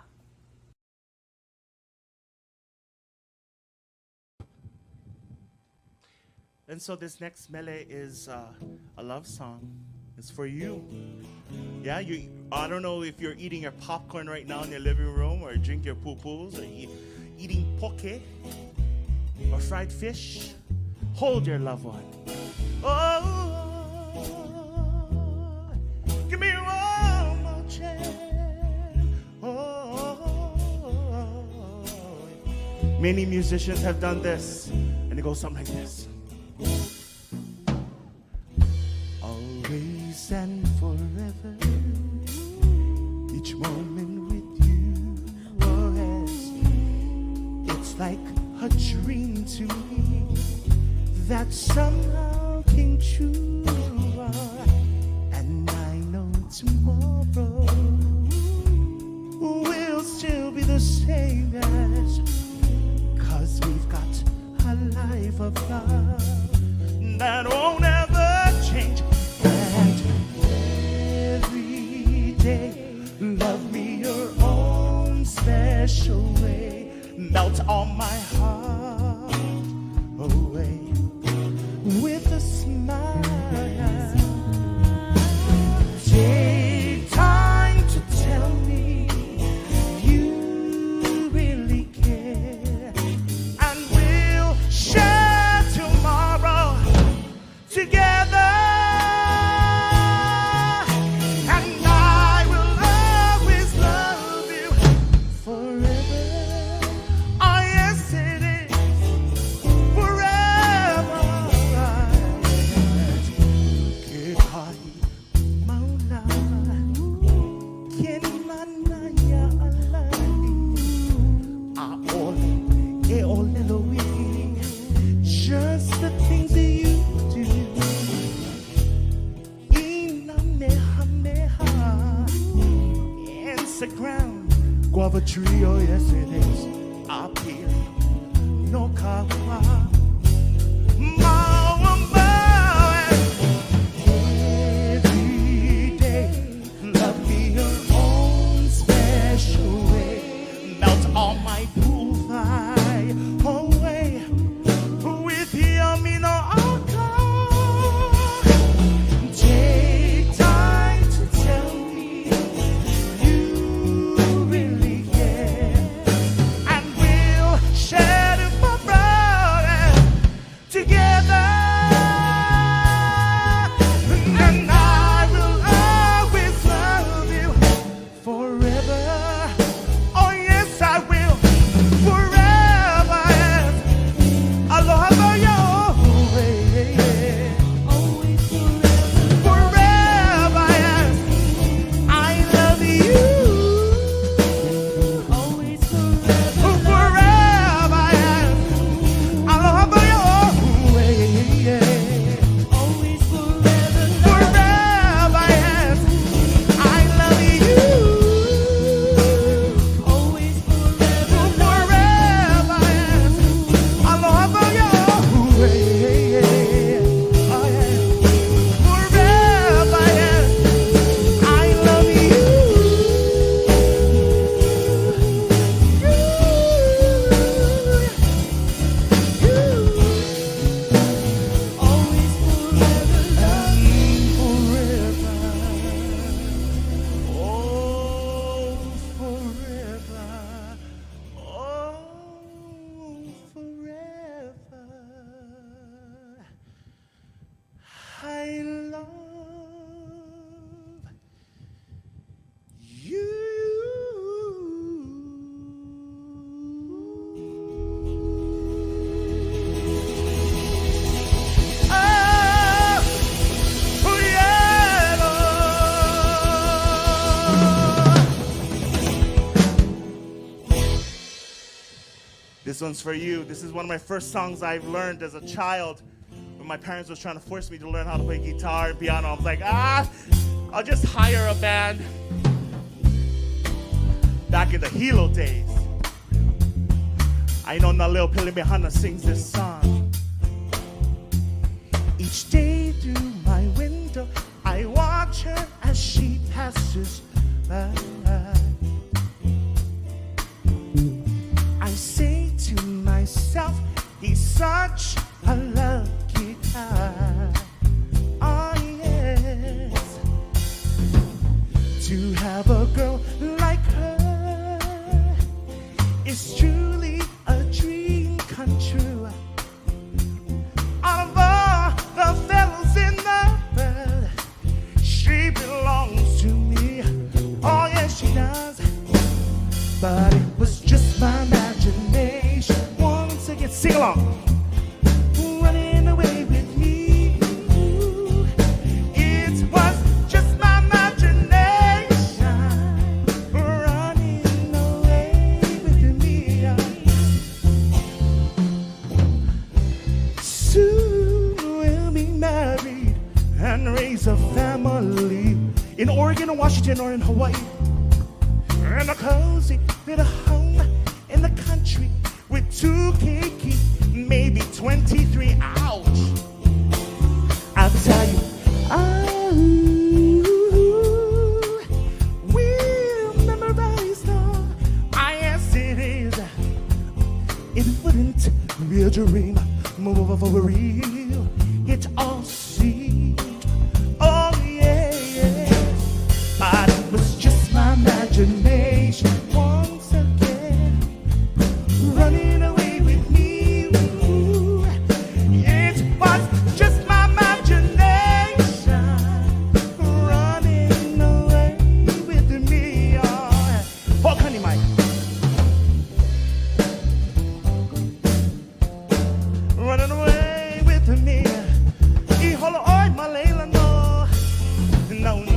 And so this next mele is a love song. It's for you. Yeah, I don't know if you're eating your popcorn right now in your living room, or drink your poo-poos, or eating poke or fried fish. Hold your loved one. Oh, give me one more chance. Oh, many musicians have done this, and it goes something like this. Always and forever, each moment with you, oh yes, it's like a dream to me that somehow came true, and I know tomorrow will still be the same as, 'cause we've got a life of love that won't ever change. And every day, love me your own special way. Melt all my heart away with a smile. Take time to tell me you really care, and we'll share tomorrow together. And I will always love you forever. Oh yes it is, forever. Que hai mauna, ken manaya alani, aole e ole lowi. Just the things that you do. Inamehameha. Instagram, guava tree, oh yes it is. Apia, no kawa. Every This one's for you. This is one of my first songs I've learned as a child. When my parents was trying to force me to learn how to play guitar and piano, I was like, I'll just hire a band. Back in the Hilo days, I know Naleo Pilimehana sings this song. Each day through my window, I watch her as she passes by. I say to myself, he's such a lucky guy. Oh yes, to have a girl like her is truly a dream come true. Out of all the fellas in the world, she belongs to me. Oh yes, she does. But it was just my imagination. Once again, sing along. Running away with me. It was just my imagination. Running away with me. Soon we'll be married and raise a family in Oregon or Washington or in Hawaii. And a cozy little home in the country with 2 keiki, maybe 23. Ouch! I'll tell you, we'll memorize the yes it is. It wouldn't be a dream, move for real. It all seemed, oh yeah, yeah. But it was just my imagination once again, running away with me. Ooh, it was just my imagination, running away with me. Oh, honey, Mike. Running away with me. Hoʻola, oi, my Leila, no. No, no.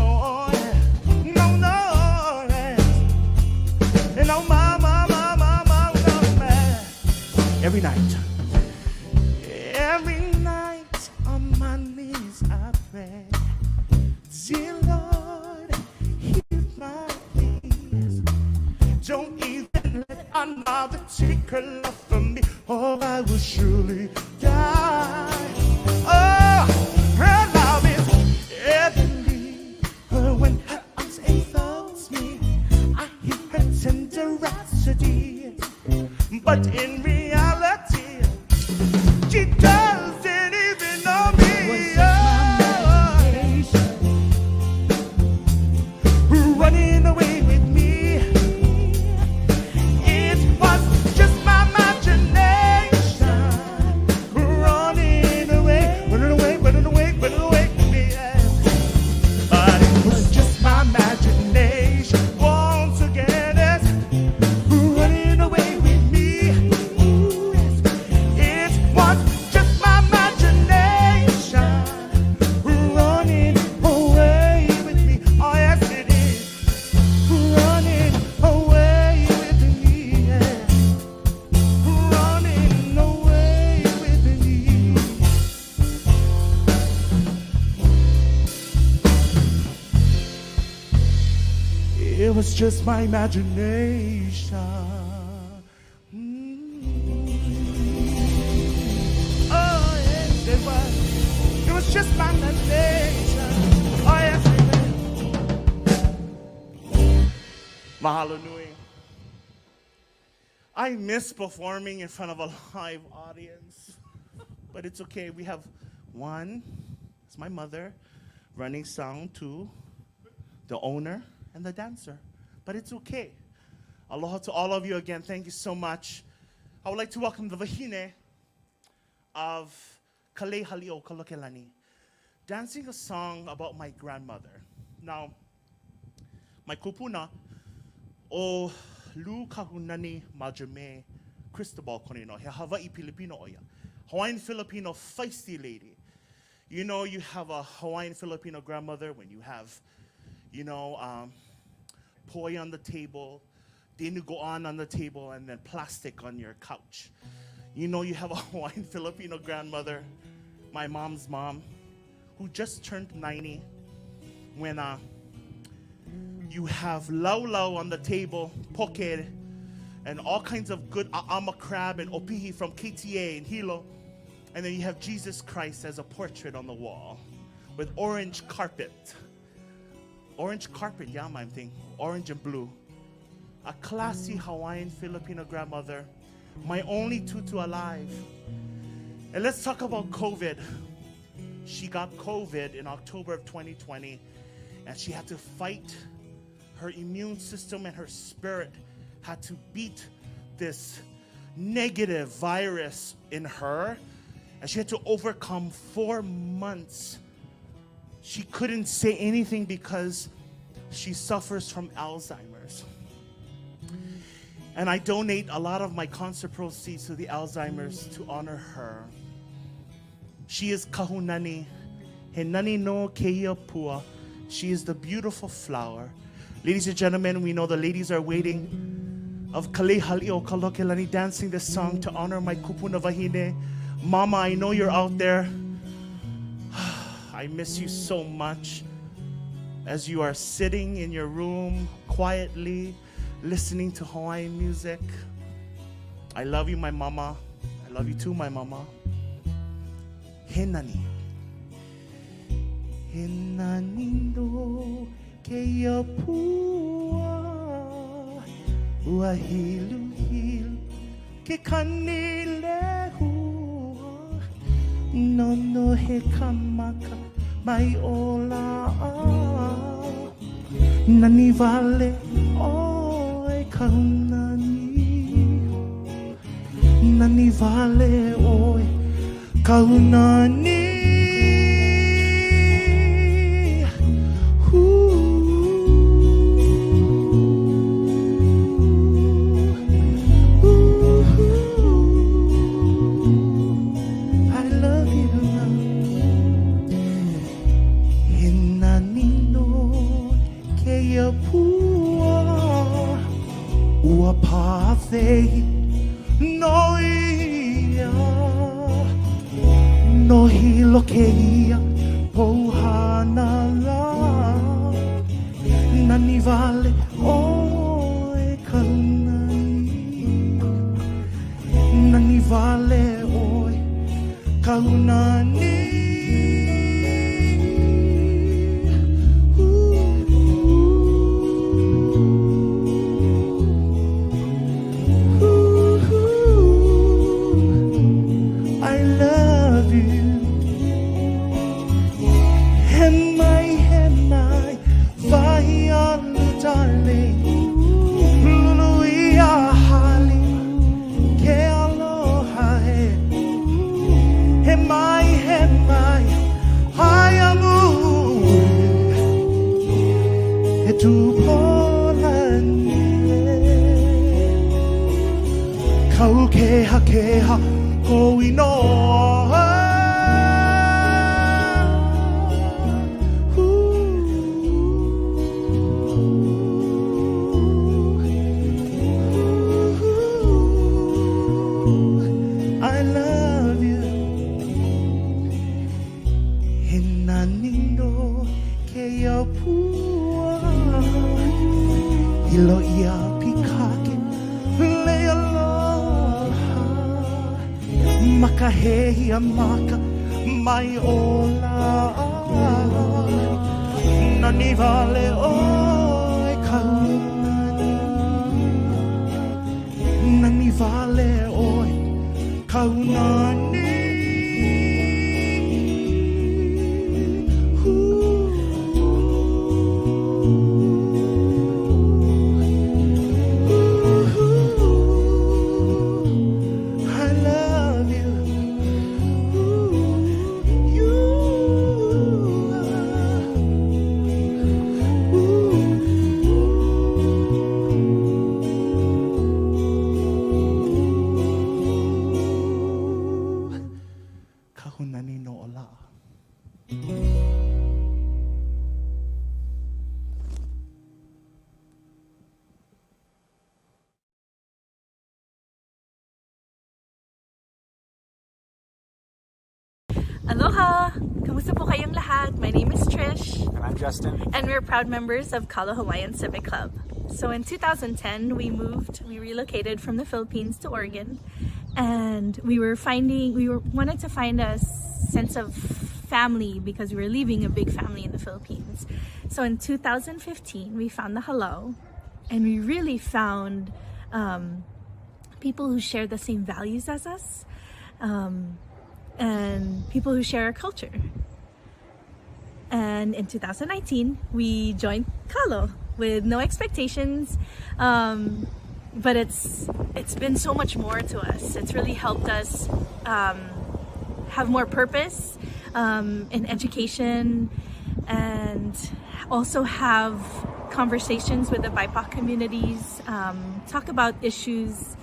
Every night on my knees I pray, dear Lord, hear my pleas. Don't even let another take her love from me, or I will surely die. Oh, her love is heavenly. When her arms enfolds me, I hear her tenderosity. But in reality, she doesn't even know me. Running away with me. It was just my imagination. Running away, running away, running away, running away with me. But it was just my imagination. Once again, yes. Running away with me. It was just my imagination. Oh, yes, it was. It was just my imagination. Oh, yes, it was. Mahalo nui. I miss performing in front of a live audience. But it's okay. We have one, it's my mother, running sound, 2, the owner, and the dancer. But it's okay. Aloha to all of you again. Thank you so much. I would like to welcome the wahine of Kalei Halio Kalani, dancing a song about my grandmother. Now, my kupuna o Lu Kahunani Majame Cristobal Konino, he Hawaii Filipino oya. Hawaiian Filipino feisty lady. You know, you have a Hawaiian Filipino grandmother when you have, you know, poi on the table, Dinu go on the table and then plastic on your couch. You know you have a Hawaiian Filipino grandmother, my mom's mom, who just turned 90, when you have lau on the table, poke, and all kinds of good a'ama crab and opihi from KTA and Hilo. And then you have Jesus Christ as a portrait on the wall with orange carpet. Orange carpet, yeah, I'm thinking. Orange and blue. A classy Hawaiian Filipino grandmother. My only tutu alive. And let's talk about COVID. She got COVID in October of 2020. And she had to fight. Her immune system and her spirit had to beat this negative virus in her. And she had to overcome 4 months. She couldn't say anything because she suffers from Alzheimer's. And I donate a lot of my concert proceeds to the Alzheimer's to honor her. She is kahunani. He nani no keia pua. She is the beautiful flower. Ladies and gentlemen, we know the ladies are waiting of Kale Halio Kalokelani dancing this song to honor my kupuna wahine. Mama, I know you're out there. I miss you so much as you are sitting in your room quietly listening to Hawaiian music. I love you, my mama. I love you too, my mama. Hinani. Hinani no keia pua. Ua hilu hilu ke kani lehu. No no he kamaka mai ola. Nani vale oi kaunani. Nani vale oi kaunani. No ia, no hilo keia pohana la. Nani vale oi kaunani. Nani vale oi kaunani. Keha koinoa. I love you. Hinanindo keia pua. Ilo ia pikake leala. Makahehi amaka mai ola. Nani vale oi kaunani. Nani vale oi kaunani. Aloha! Kamusta po kayong lahat? My name is Trish. And I'm Justin. And we're proud members of KALO Hawaiian Civic Club. So in 2010, we relocated from the Philippines to Oregon. And we wanted to find a sense of family because we were leaving a big family in the Philippines. So in 2015, we found the Halo. And we really found people who share the same values as us. And people who share our culture. And in 2019, we joined KALO with no expectations, but it's been so much more to us. It's really helped us have more purpose in education and also have conversations with the BIPOC communities, talk about issues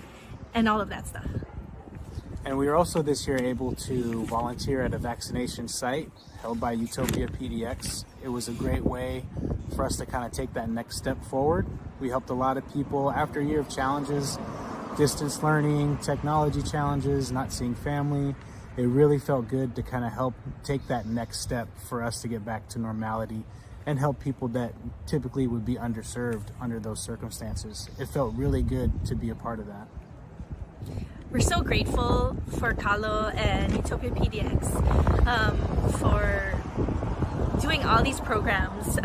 and all of that stuff. And we were also this year able to volunteer at a vaccination site held by Utopia PDX. It was a great way for us to kind of take that next step forward. We helped a lot of people after a year of challenges, distance learning, technology challenges, not seeing family. It really felt good to kind of help take that next step for us to get back to normality and help people that typically would be underserved under those circumstances. It felt really good to be a part of that. We're so grateful for KALO and Utopia PDX for doing all these programs.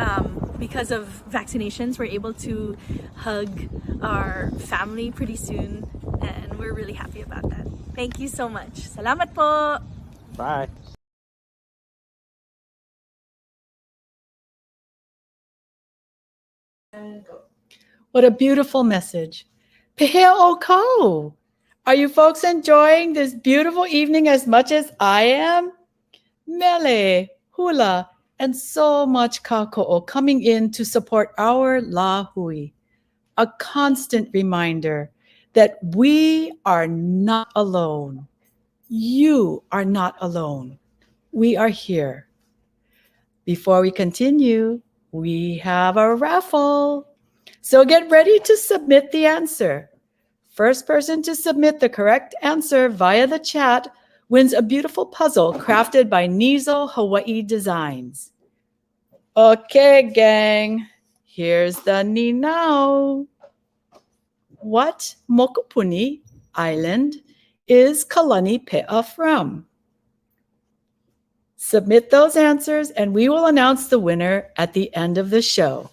Because of vaccinations, we're able to hug our family pretty soon, and we're really happy about that. Thank you so much. Salamat po! Bye! What a beautiful message. PEʻA. Are you folks enjoying this beautiful evening as much as I am? Mele, hula, and so much kākou coming in to support our Lāhui. A constant reminder that we are not alone. You are not alone. We are here. Before we continue, we have a raffle. So get ready to submit the answer. First person to submit the correct answer via the chat wins a beautiful puzzle crafted by Nizo Hawaii Designs. Okay, gang, here's the ni now. What Mokopuni Island is Kalani PEʻA from? Submit those answers and we will announce the winner at the end of the show.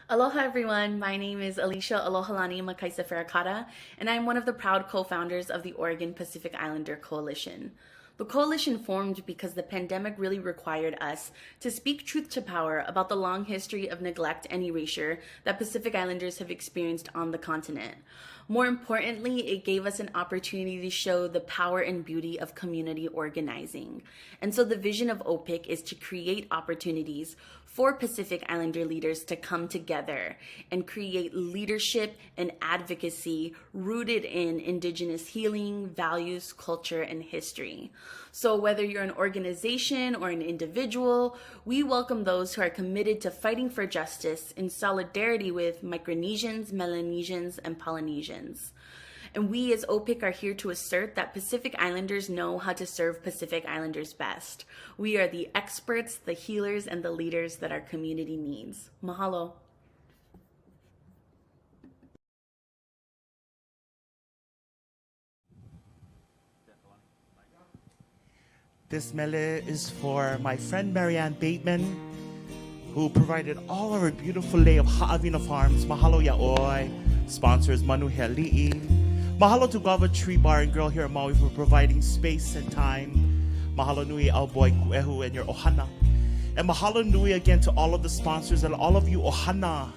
Aloha everyone, my name is Alicia Alohalani Makaisa Ferrakata, and I'm one of the proud co-founders of the Oregon Pacific Islander Coalition. The coalition formed because the pandemic really required us to speak truth to power about the long history of neglect and erasure that Pacific Islanders have experienced on the continent. More importantly, it gave us an opportunity to show the power and beauty of community organizing. And so the vision of OPIC is to create opportunities for Pacific Islander leaders to come together and create leadership and advocacy rooted in Indigenous healing, values, culture, and history. So whether you're an organization or an individual, we welcome those who are committed to fighting for justice in solidarity with Micronesians, Melanesians, and Polynesians. And we as OPIC are here to assert that Pacific Islanders know how to serve Pacific Islanders best. We are the experts, the healers, and the leaders that our community needs. Mahalo. This mele is for my friend Marianne Bateman, who provided all of our beautiful lei of Ha'awina Farms. Mahalo Ya'oi. Sponsors Manu Heli'i. Mahalo to Guava Tree Bar and Grill here at Maui for providing space and time. Mahalo nui au boy Kuehu and your Ohana. And mahalo nui again to all of the sponsors and all of you Ohana.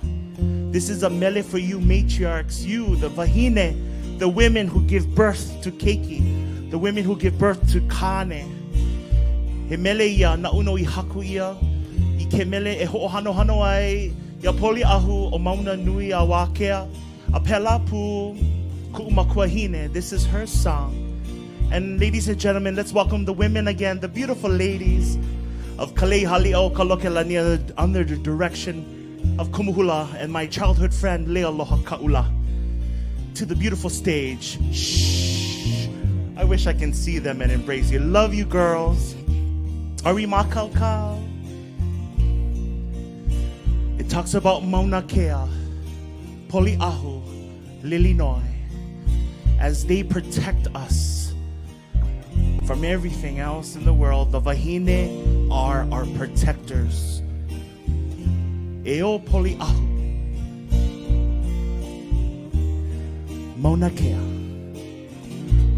This is a mele for you matriarchs, you, the Wahine, the women who give birth to Keiki, the women who give birth to Kane. He mele ia na uno I haku ia, I ke mele e ho'ohano hano ai, ia poli ahu o mauna nui a wakea, a pelapu ku'umakuahine. This is her song. And ladies and gentlemen, let's welcome the women again, the beautiful ladies of Kalei Hali'o Kalokelani under the direction of Kumuhula and my childhood friend Lealoha Ka'ula. to the beautiful stage. Shh. I wish I can see them and embrace you. Love you, girls. Ari Makaukau. It talks about Mauna Kea, Poli'ahu, Lilinoi, as they protect us from everything else in the world. The Wahine are our protectors. Eo Poli'ahu, Mauna Kea.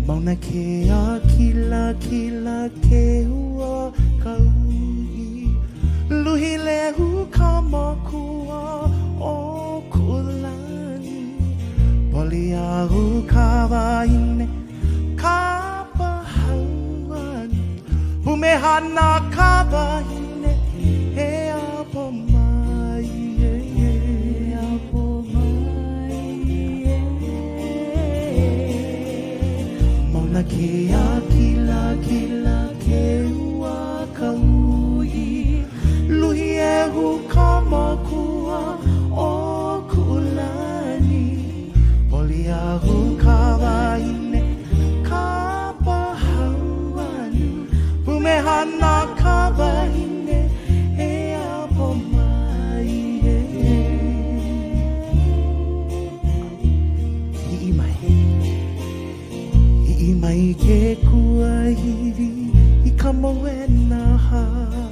Mauna Kea kila kila keua kauhi Luhi lehu kamakua o kulani Poliahu kawaine kapahauani Bumehana kawaine he apomai he apomai Mauna Kea kila kila keua kauhi Luhi ehu kamakua o kulani Poliahu kawaine kapahauani Bumehana kawaine he apomai Mai ke kuahiri I kamawena hao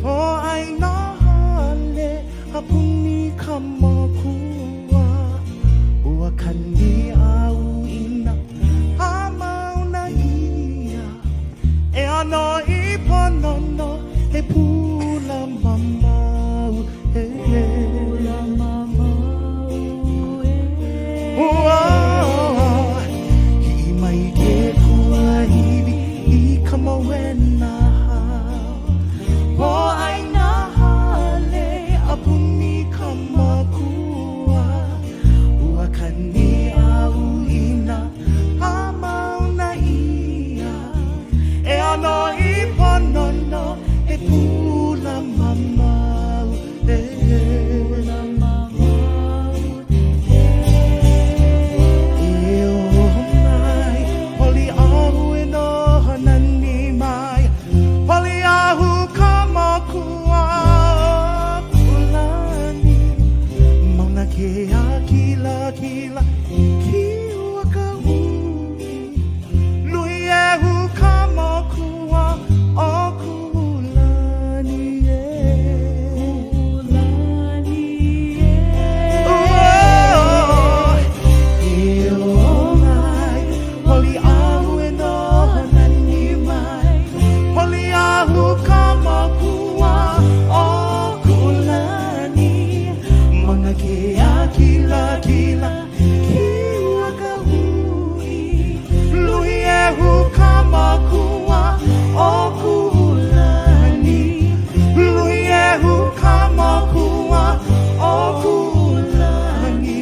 O ai na hale hapuni kamakua Ua kani au ina hamauna ia E ano I ponono he pula mamau he pula mamau Kamawena o aina hale apuni kamakua ua kani au ina hamauna ia e ano I ponono e pula mamau e pula mamau e o mai holi au e no hanani mai Poliahu kamakua kulani Mauna Kea kila kila kiua kauhi Luhi ehu kamakua o kulani kulani e o mai Poliahu e no hanani mai Poliahu kamakua o kulani Mauna Kea kila kila kiua kauhi Luhi ehu kamakua o kulani Luhi ehu kamakua o kulani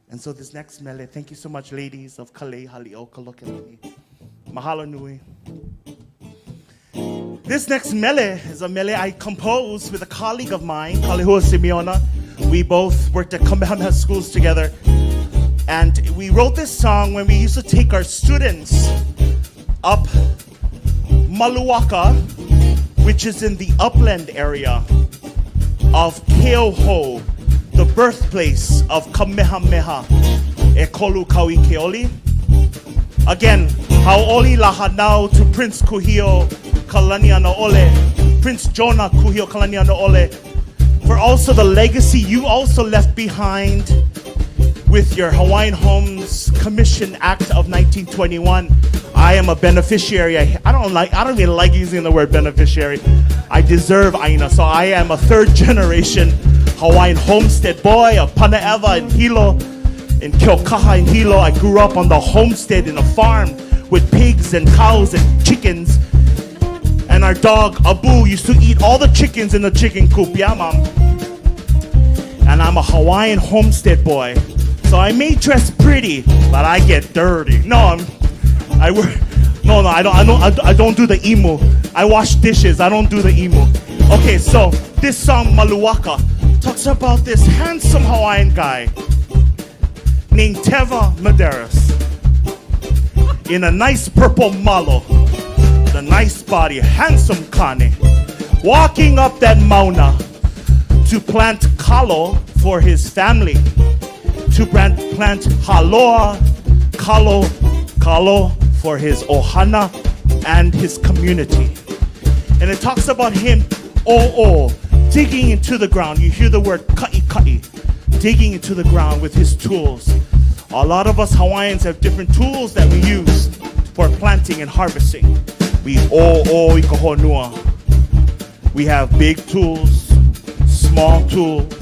And so this next mele, thank you so much, ladies of Kale Halio Kalokelani. Mahalo nui. This next mele is a mele I composed with a colleague of mine, Kalehua Simeona. We both worked at Kamehameha schools together. And we wrote this song when we used to take our students up Maluaka, which is in the upland area of Keoho, the birthplace of Kamehameha, e kolu kaui keoli. Again, hauoli lahanau to Prince Kuhio Kalani ana ole, Prince Jonah Kuhio Kalani ana ole, for also the legacy you also left behind with your Hawaiian Homes Commission Act of 1921. I am a beneficiary. I don't even like using the word beneficiary. I deserve aina, so I am a third generation Hawaiian homestead boy of Panaewa and Hilo, in Keokaha and Hilo. I grew up on the homestead in a farm with pigs and cows and chickens. And our dog, Abu, used to eat all the chickens in the chicken coop. Yeah, Mom. And I'm a Hawaiian homestead boy. So I may dress pretty, but I get dirty. I don't do the emu. I wash dishes, I don't do the emu. Okay, so this song, Maluaka, talks about this handsome Hawaiian guy named Teva Medeiros in a nice purple malo, the nice body, handsome Kane, walking up that mauna to plant kalo for his family, to plant haloa, kalo for his ohana and his community. And it talks about him digging into the ground. You hear the word ka'i, digging into the ground with his tools. A lot of us Hawaiians have different tools that we use for planting and harvesting. We ikohonua. We have big tools, small tools.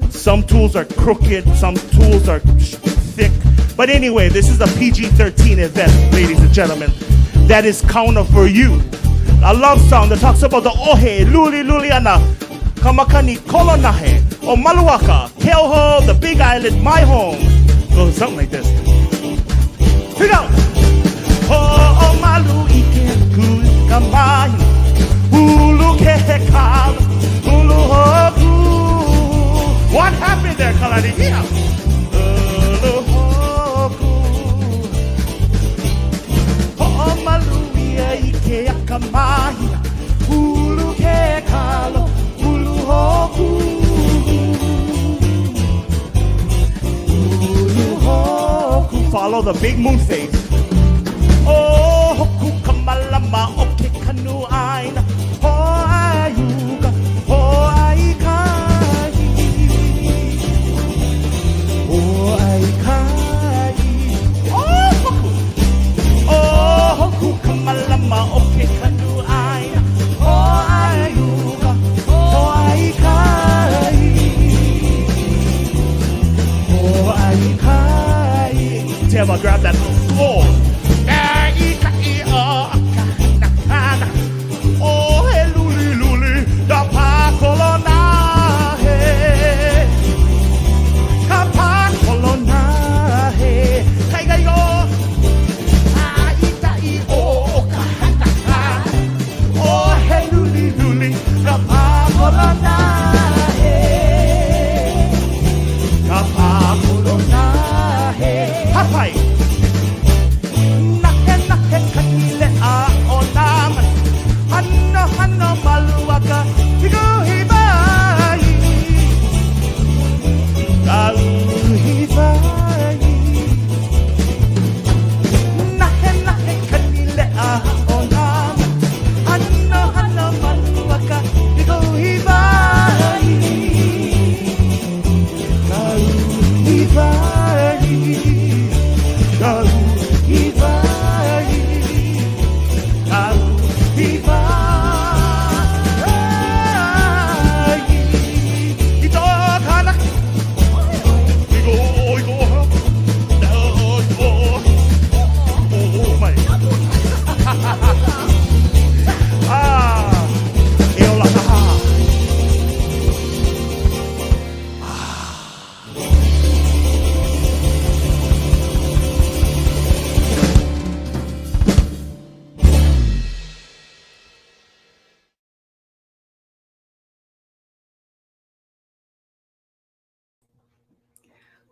Some tools are crooked, some tools are thick. But anyway, this is a PG-13 event, ladies and gentlemen, that is kauna for you. A love song that talks about the ohe, luli ana, kamakani kolonahe, o maluaka, keoho, the big island, my home. Goes something like this. Here we go. O malu ike kukamai, ulu kehekal, ulu hoku. What happened there, Kalani? Here. Ulu hoku. O malu ike akamai, ulu kehekal, ulu hoku. Follow the big moon phase. Oh, hoku kamalama oke kanu aina. Ho ayuga, ho aikai. Ho aikai. Oh, hoku. Oh, hoku kamalama oke kanu aina. Ho ayuga, ho aikai. Ho aikai. Teva, grab that floor. Oh, hey, luli, da pa colona, hey. Da pa colona, hey. Kaiga yo. Oh, hey, luli, da pa colona, hey. Da pa colona, hey. Hapai. Nahe kanile a onaman. Hana maluaka. Higo hibai. Hibai. Nahe kanile a onaman. Hana maluaka. Higo hibai. Hibai.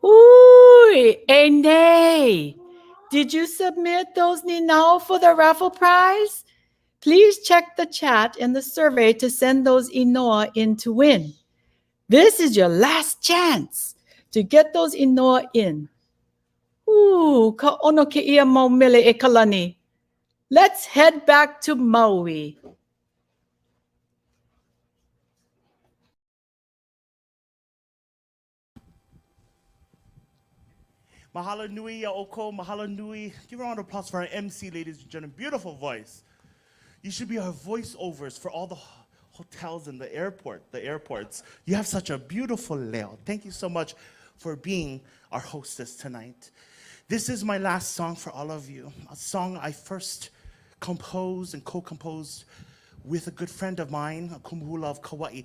Ooh, Ene, did you submit those ninau for the raffle prize? Please check the chat and the survey to send those inoa in to win. This is your last chance to get those inoa in. Ooh, ka ono ke ia maumele e Kalani. Let's head back to Maui. Mahalo nui ya oko, mahalo nui. Give a round of applause for our MC, ladies and gentlemen. Beautiful voice. You should be our voiceovers for all the hotels and the airports. You have such a beautiful leo. Thank you so much for being our hostess tonight. This is my last song for all of you. A song I first composed and co-composed with a good friend of mine, a kumuhula of Kauai.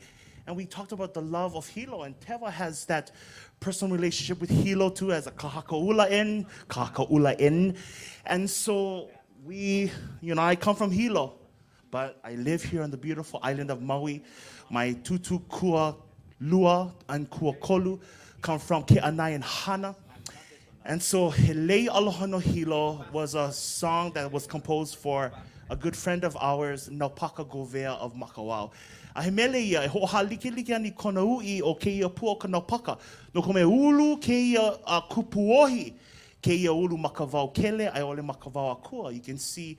And we talked about the love of Hilo, and Teva has that personal relationship with Hilo too, as a kākou. And so I come from Hilo, but I live here on the beautiful island of Maui. My tutu kua lua and kua kolu come from Ke'anai and Hana. And so Helei Aloha no Hilo was a song that was composed for a good friend of ours, Naupaka Govea of Makawao. Ahemele ia e ho'ohalike ani kona ui o keia pua ka Naupaka. No kome ulu keia kupuohi, keia ulu makawao kele, ai ole makawao akua. You can see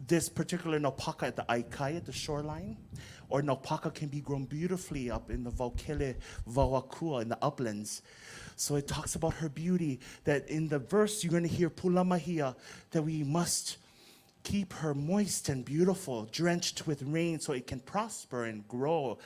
this particular Naupaka at the Aikai, at the shoreline, or Naupaka can be grown beautifully up in the Vaukele, Vauakua, in the uplands. So it talks about her beauty, that in the verse you're going to hear Pulamahia, that we must keep her moist and beautiful, drenched with rain so it can prosper and grow,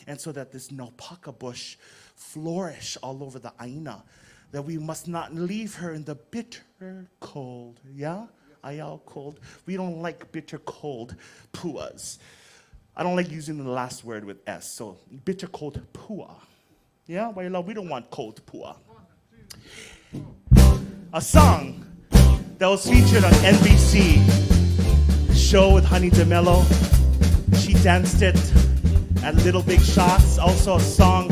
and so that this Naupaka bush flourish all over the Aina, that we must not leave her in the bitter cold, yeah? Ayao cold. We don't like bitter cold puas. I don't like using the last word with S, so bitter cold pua. Yeah, we don't want cold pua. A song that was featured on NBC show with Honey DeMello. She danced it at Little Big Shots. Also a song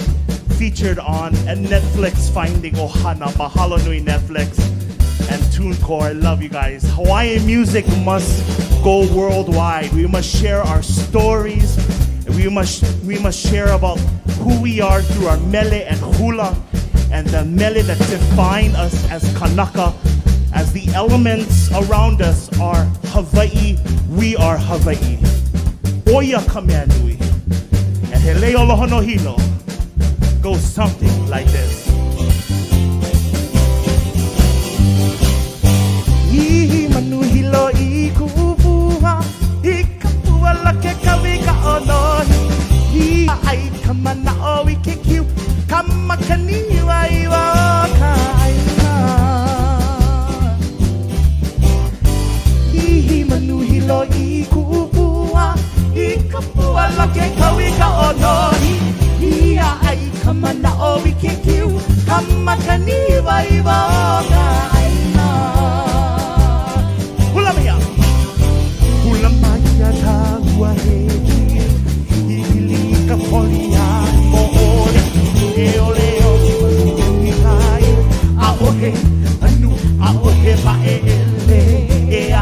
featured on a Netflix Finding Ohana. Mahalo nui Netflix and TuneCore. I love you guys. Hawaiian music must go worldwide. We must share our stories. We must share about who we are through our mele and hula, and the mele that define us as Kanaka, as the elements around us are Hawaii. We are Hawaii. Oia kameanui. And Helei Aloha no Hilo goes something like this. Ihi manu hilo I kupuha, I kapua lake kawi ka onohi. Hi ai kamana o I ke kiu, kamakani wa iwa kaina. Ihi manu hilo I kupuha, I kapua lake kawi ka onohi. Hi ai kamana o I ke kiu, kamakani wa iwa kaina. Hulamaya tawa heki, ibili kapolia moore, eoleo mahai, aohe anu aohe maele, ea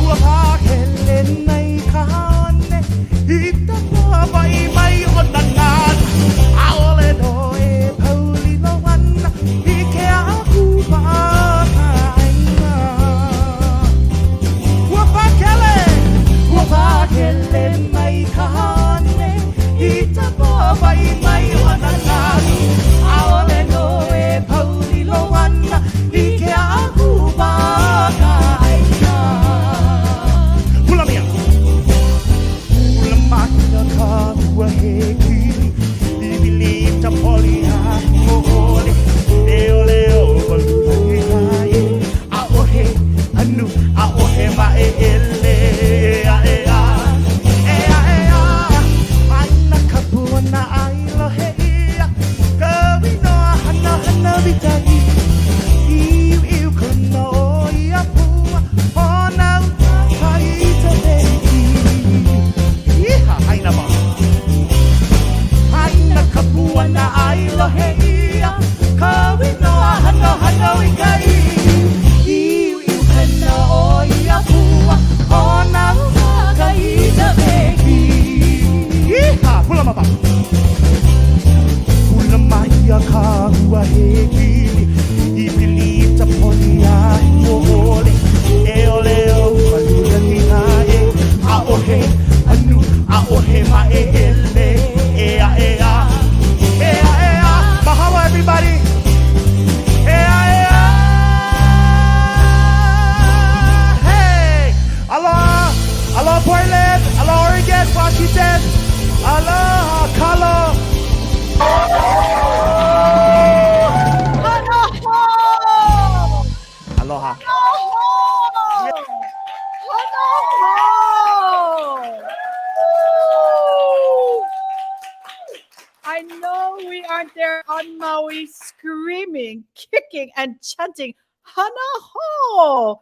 uahele nai kahane, itapoa vai mai onanan, aole noe pauli no wana, ike akupa. Wakele mai kahane, itapoa vai mai wananani, aole noe pauli lo wana, ike akupa kaina. Hulamia, hulamia kawa heki, ibili tapolia moole, eoleo baluni kai, aohe anu aohe maele. Mahalo everybody. screaming, kicking, and chanting, Hana ho!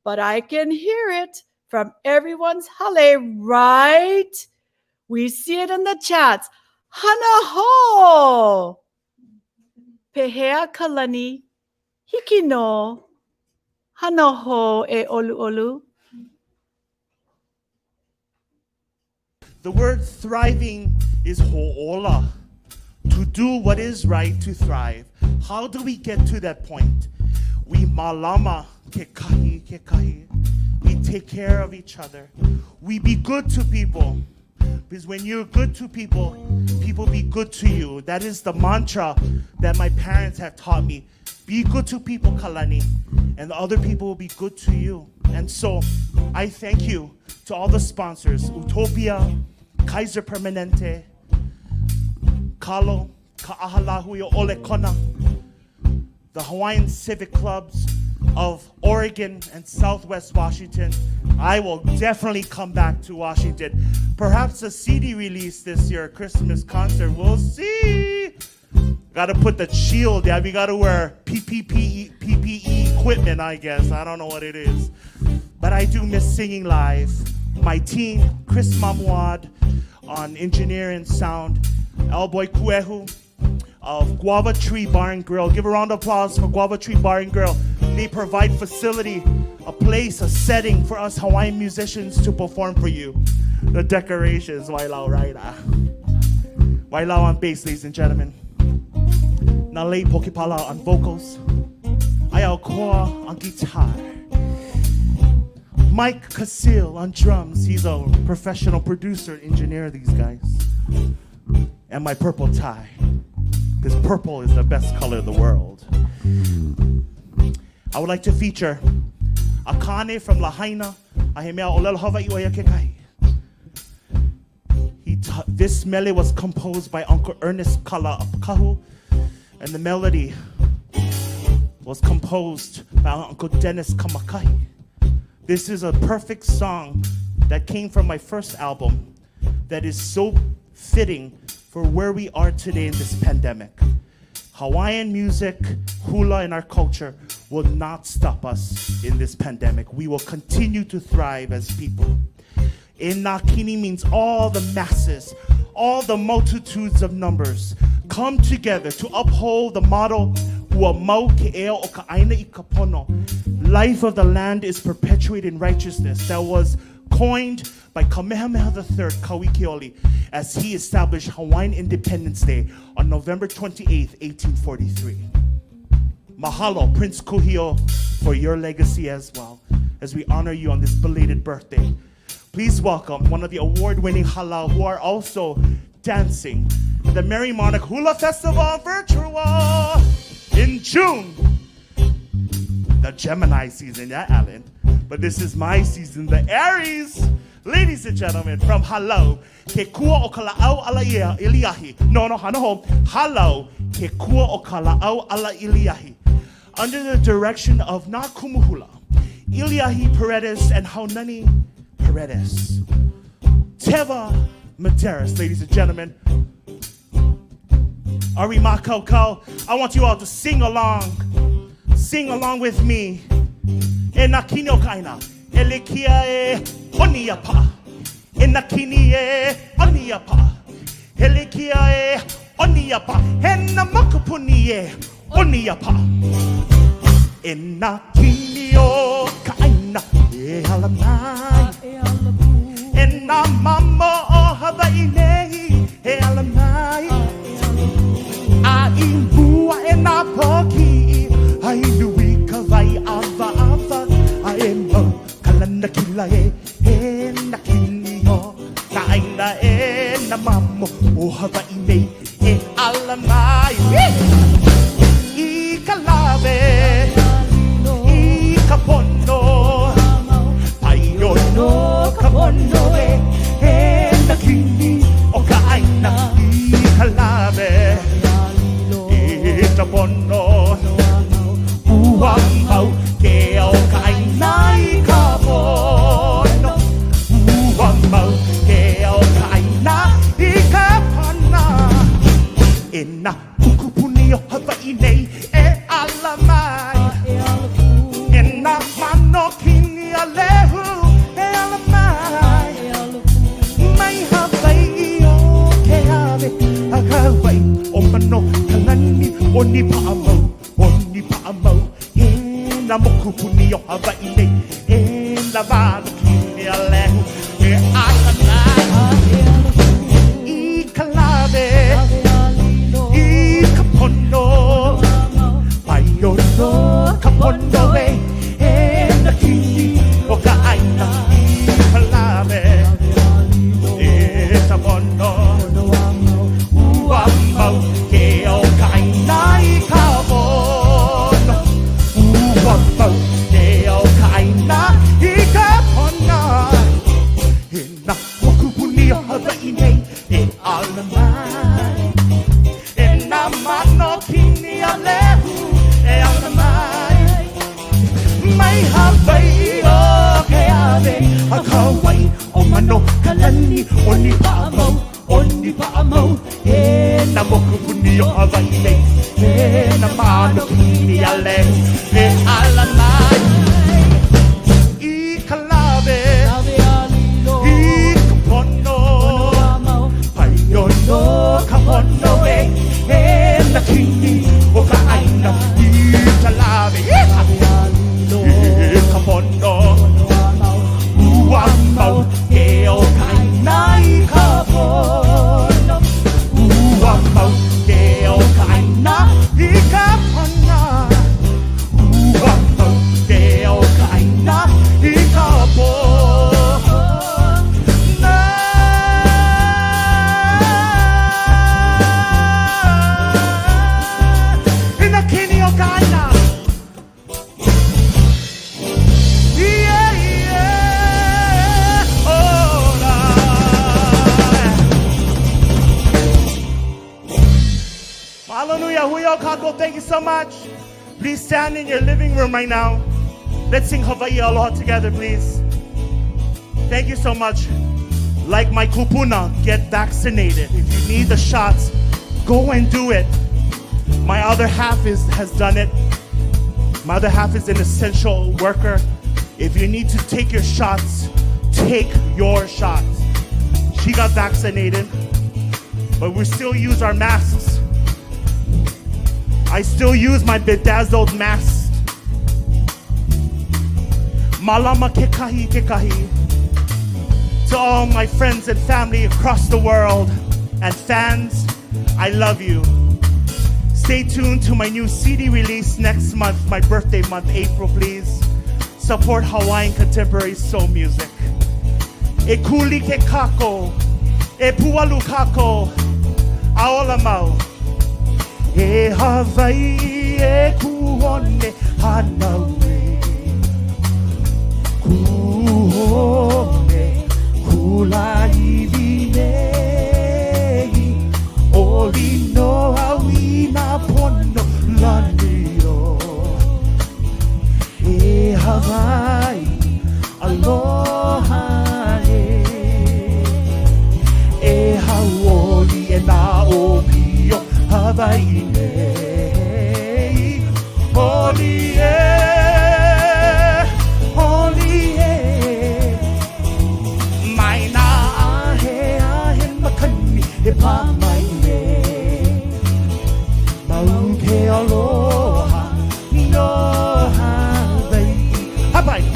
But I can hear it from everyone's hale, right? We see it in the chats. Hana ho! Pehea Kalani, hiki no, hana ho e olu olu. The word thriving is Hoʻola. To do what is right, to thrive. How do we get to that point? We malama ke kahi. We take care of each other. We be good to people. Because when you're good to people, people be good to you. That is the mantra that my parents have taught me. Be good to people, Kalani, and the other people will be good to you. And so I thank you to all the sponsors, Utopia, Kaiser Permanente, KALO, Āhui Oregonʻs, the Hawaiian Civic Clubs of Oregon and Southwest Washington. I will definitely come back to Washington. Perhaps a CD release this year, a Christmas concert. We'll see. Gotta put the shield down. We gotta wear PPE equipment, I guess. I don't know what it is. But I do miss singing live. My team, Chris Mamuad on engineering and sound, Elboy Kuehu of Guava Tree Bar and Grill. Give a round of applause for Guava Tree Bar and Grill. They provide facility, a place, a setting for us Hawaiian musicians to perform for you. The decorations, Wailau Raira. Wailau on bass, ladies and gentlemen. Nalei Pokipala on vocals. Ayao Koa on guitar. Mike Casil on drums. He's a professional producer and engineer, these guys. And my purple tie. Because purple is the best color in the world. I would like to feature Akane from Lahaina. Ahemea Olelo Hawaii Oia Kekai. This melody was composed by Uncle Ernest Kala of Kahu, and the melody was composed by Uncle Dennis Kamakahi. This is a perfect song that came from my first album that is so fitting for where we are today in this pandemic. Hawaiian music, hula, and our culture will not stop us in this pandemic. We will continue to thrive as people. Inakini means all the masses, all the multitudes of numbers come together to uphold the motto, life of the land is perpetuated in righteousness, that was coined by Kamehameha III Kauikeoli as he established Hawaiian Independence Day on November 28, 1843. Mahalo, Prince Kuhio, for your legacy as well, as we honor you on this belated birthday. Please welcome one of the award-winning hala who are also dancing at the Merry Monarch Hula Festival virtual in June. The Gemini season, yeah, Alan. But this is my season, the Aries. Ladies and gentlemen, from Halo, ke kua o kala'au ala iliahi. No, hanaho. Halo, ke kua o kala'au ala iliahi. Under the direction of Nakumuhula, Iliahi Paredes and Haunani Paredes. Teva Medeiros, ladies and gentlemen. Ari Makoko, I want you all to sing along. Sing along with me. E nakino kaina, elikia e oniapa. E nakini e oniapa. Elikia e oniapa. E namakupuni e oniapa. E nakini o kaina e alamai. E na mama o Hawaii nei e alamai. A imbua e na poki. I knew we kawai ava I am kalana kila e nakini ho kaina e na mamo o Hawaii nei e alamai I kalave I kapono ayo no kapono e nakini o kaina I kalave I kapono Wow, ke o kainai ka pono. Wow, ke o kainai ka pana. E na kukupuni o Hawaii nei e uni pa'a mau e na moku puni o Hawaii nei e na wāna kini a lehu e ala nai I kalave I ka pono pai o no ka pono e na kini o ka aina I kalave e ta pono ua mau ke o ka aina I ka pono ua mau ke o ka aina I ka pono e na moku puni o Hawaii nei e ala mai e na mano kini a lehu e ala mai mai Hawaii o ke ave a Kauai o mano Kalani o ni pa'a mau e na moku puni o Hawaii nei e na mano kini a lehu e ala mai I kalave I ka pono pai o no ka pono e na kini o ka aina I kalave I ka pono ua mau e o ka aina I ka pono ua mau e o ka aina I ka pono ua mau e o ka aina I ka pono Ina kini o ka aina Yeah, yeah, ora Hallelujah, hui o kākou, thank you so much. Please stand in your living room right now. Let's sing Hawaii Aloha together, please. Thank you so much. Like my kupuna, get vaccinated. If you need the shots, go and do it. My other half has done it. My other half is an essential worker. If you need to take your shots, take your shots. She got vaccinated, but we still use our masks. I still use my bedazzled mask. Malama kekahi kekahi. To all my friends and family across the world and fans, I love you. Stay tuned to my new CD release next month, my birthday month, April, please. Support Hawaiian contemporary soul music. E kuli ke kākou, e pualu kākou, aola mau. E Hawaii e kuone hanaue, kuhone kulaiwi nei, olino awina pono lanio. E Hawaii, aloha e hauoli e na opio Hawaii nei. Oli e mai na ahe makani e pa mai nei. Mau ke aloha no Hawaii. Hawaii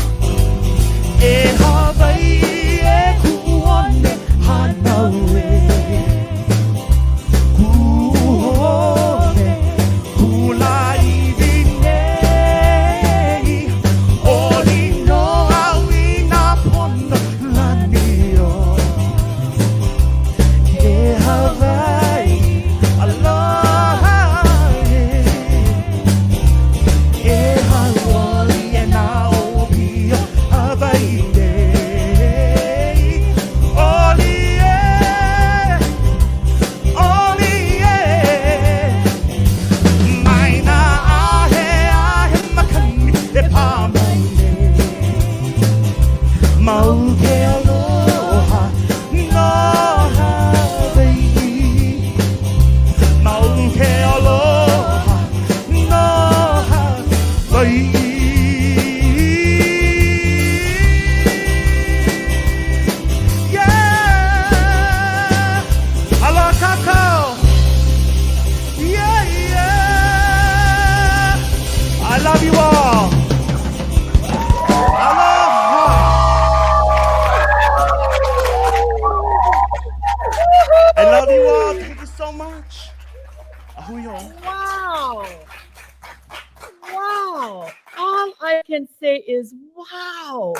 e Hawaii e kuone hanaue, kuone kulaiwi nei, olino awina pono lanio. E Hawaii, aloha e hauoli e na opio Hawaii nei. Oli e mai na ahe makani e pa mai nei. Mau ke aloha no Hawaii. Mau ke aloha no Hawaii. Yeah, aloha kākou. Yeah, yeah. I love you all. Aloha. I love you all. Thank you so much. Ahuyo. Wow. Wow. All I can say is wow.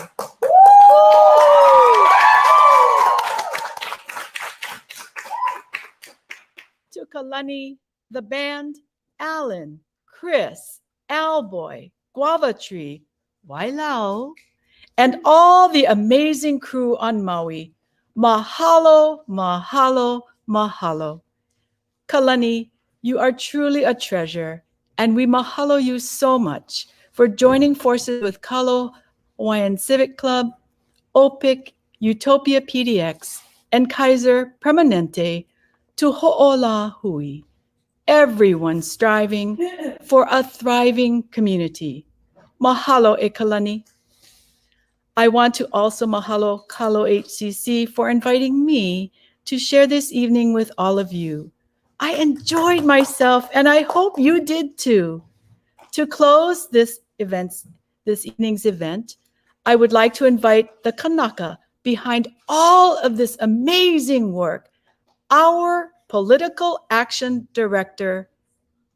To Kalani, the band, Alan, Chris, Alboy, Guava Tree, Wailau, and all the amazing crew on Maui. Mahalo, mahalo, mahalo. Kalani, you are truly a treasure, and we mahalo you so much for joining forces with KALO Hawaiian Civic Club, OPIC, Utopia PDX, and Kaiser Permanente to Hoʻola Hui. Everyone striving for a thriving community. Mahalo e Kalani. I want to also mahalo KALO HCC for inviting me to share this evening with all of you. I enjoyed myself, and I hope you did too. To close this evening's event, I would like to invite the Kanaka behind all of this amazing work, our Political Action Director,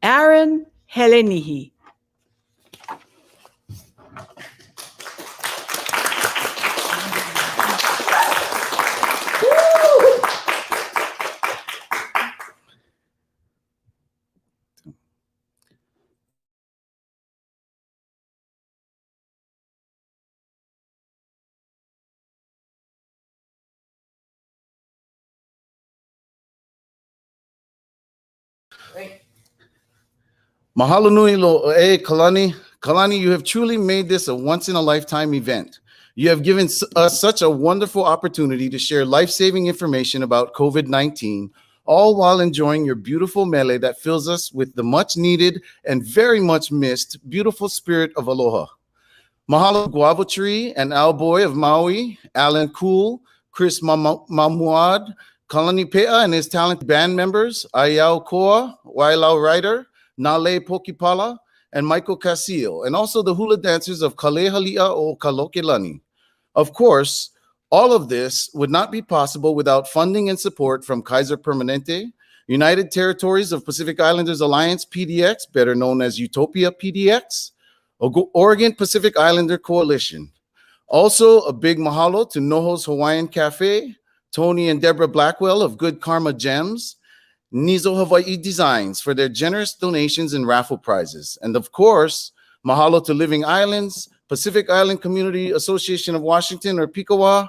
Aaron Helenihi. Mahalo nui lo'e Kalani. Kalani, you have truly made this a once-in-a-lifetime event. You have given us such a wonderful opportunity to share life-saving information about COVID-19, all while enjoying your beautiful mele that fills us with the much-needed and very much missed beautiful spirit of aloha. Mahalo Guava Tree and Alboy of Maui, Alan Cool, Chris Mamuad, Kalani PEʻA and his talented band members, Ayao Koa, Wailau Ryder, Nale Pokipala, and Michael Casillo, and also the hula dancers of Kalehalia o Kalokelani. Of course, all of this would not be possible without funding and support from Kaiser Permanente, United Territories of Pacific Islanders Alliance PDX, better known as Utopia PDX, Oregon Pacific Islander Coalition. Also, a big mahalo to Noho's Hawaiian Cafe, Tony and Deborah Blackwell of Good Karma Gems, Nizo Hawaii Designs for their generous donations and raffle prizes. And of course, mahalo to Living Islands, Pacific Island Community Association of Washington, or PEʻA,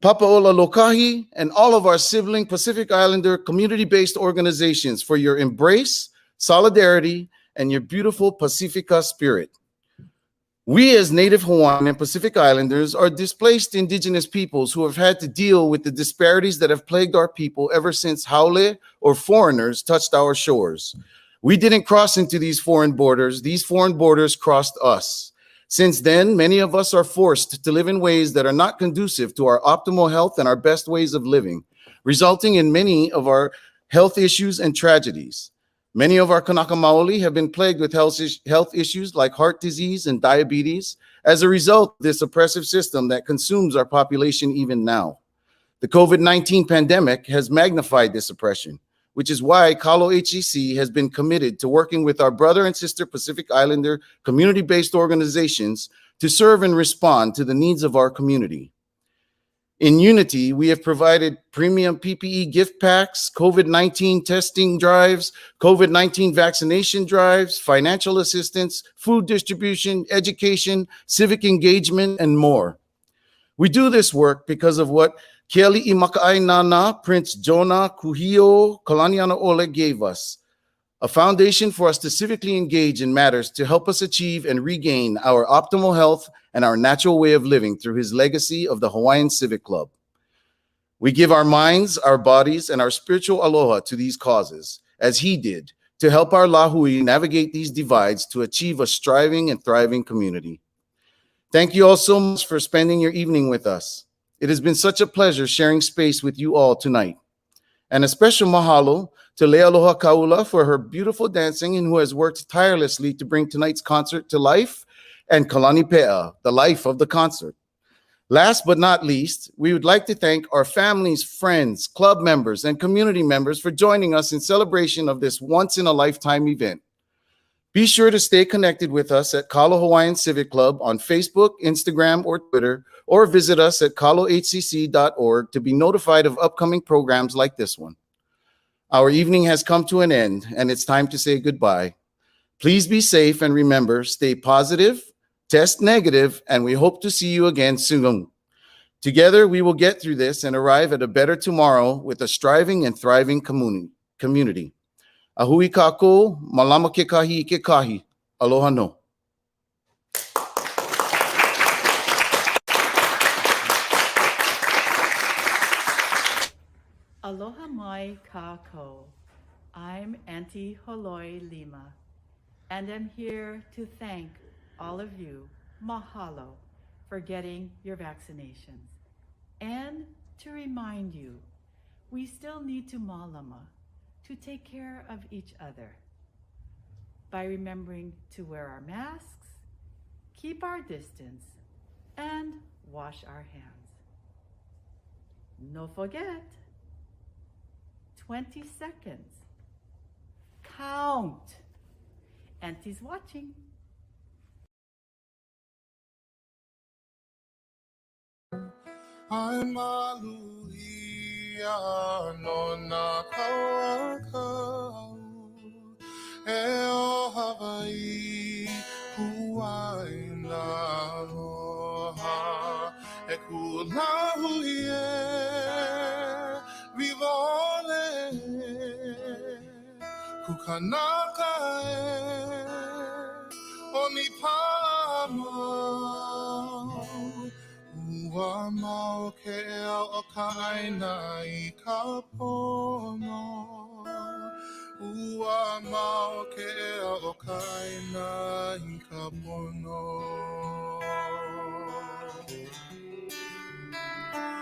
Papaʻola Lokahi, and all of our sibling Pacific Islander community-based organizations for your embrace, solidarity, and your beautiful Pacifica spirit. We as Native Hawaiian and Pacific Islanders are displaced indigenous peoples who have had to deal with the disparities that have plagued our people ever since haole or foreigners touched our shores. We didn't cross into these foreign borders crossed us. Since then, many of us are forced to live in ways that are not conducive to our optimal health and our best ways of living, resulting in many of our health issues and tragedies. Many of our Kanaka Maoli have been plagued with health issues like heart disease and diabetes as a result of this oppressive system that consumes our population even now. The COVID-19 pandemic has magnified this oppression, which is why KALO HCC has been committed to working with our brother and sister Pacific Islander community-based organizations to serve and respond to the needs of our community. In unity, we have provided premium PPE gift packs, COVID-19 testing drives, COVID-19 vaccination drives, financial assistance, food distribution, education, civic engagement, and more. We do this work because of what Keali'i Maka'ai Nana, Prince Jonah Kuhio Kalaniana Ole gave us, a foundation for us to civically engage in matters to help us achieve and regain our optimal health and our natural way of living through his legacy of the Hawaiian Civic Club. We give our minds, our bodies, and our spiritual aloha to these causes, as he did, to help our Lāhui navigate these divides to achieve a striving and thriving community. Thank you all so much for spending your evening with us. It has been such a pleasure sharing space with you all tonight. And a special mahalo to Lea Aloha Kaula for her beautiful dancing and who has worked tirelessly to bring tonight's concert to life, and Kalani PEʻA, the life of the concert. Last but not least, we would like to thank our families, friends, club members, and community members for joining us in celebration of this once-in-a-lifetime event. Be sure to stay connected with us at KALO Hawaiian Civic Club on Facebook, Instagram, or Twitter, or visit us at kalohcc.org to be notified of upcoming programs like this one. Our evening has come to an end, and it's time to say goodbye. Please be safe and remember, stay positive, test negative, and we hope to see you again soon. Together, we will get through this and arrive at a better tomorrow with a striving and thriving community. Ahui kākou, malama ke kahi I ke kahi. Aloha no. Aloha mai kākou. I'm Auntie Holoi Lima, and I'm here to thank all of you, mahalo, for getting your vaccinations. And to remind you, we still need to malama, to take care of each other by remembering to wear our masks, keep our distance, and wash our hands. No forget, 20 seconds. Count. Auntie's watching. I'm Aluia no na kauakau e o Hawaii huai na aloha e ku Lāhui e viva ole ku kanaka e oni pāmau ua mau ke o ka aina I ka pono ua mau ke o ka aina I ka pono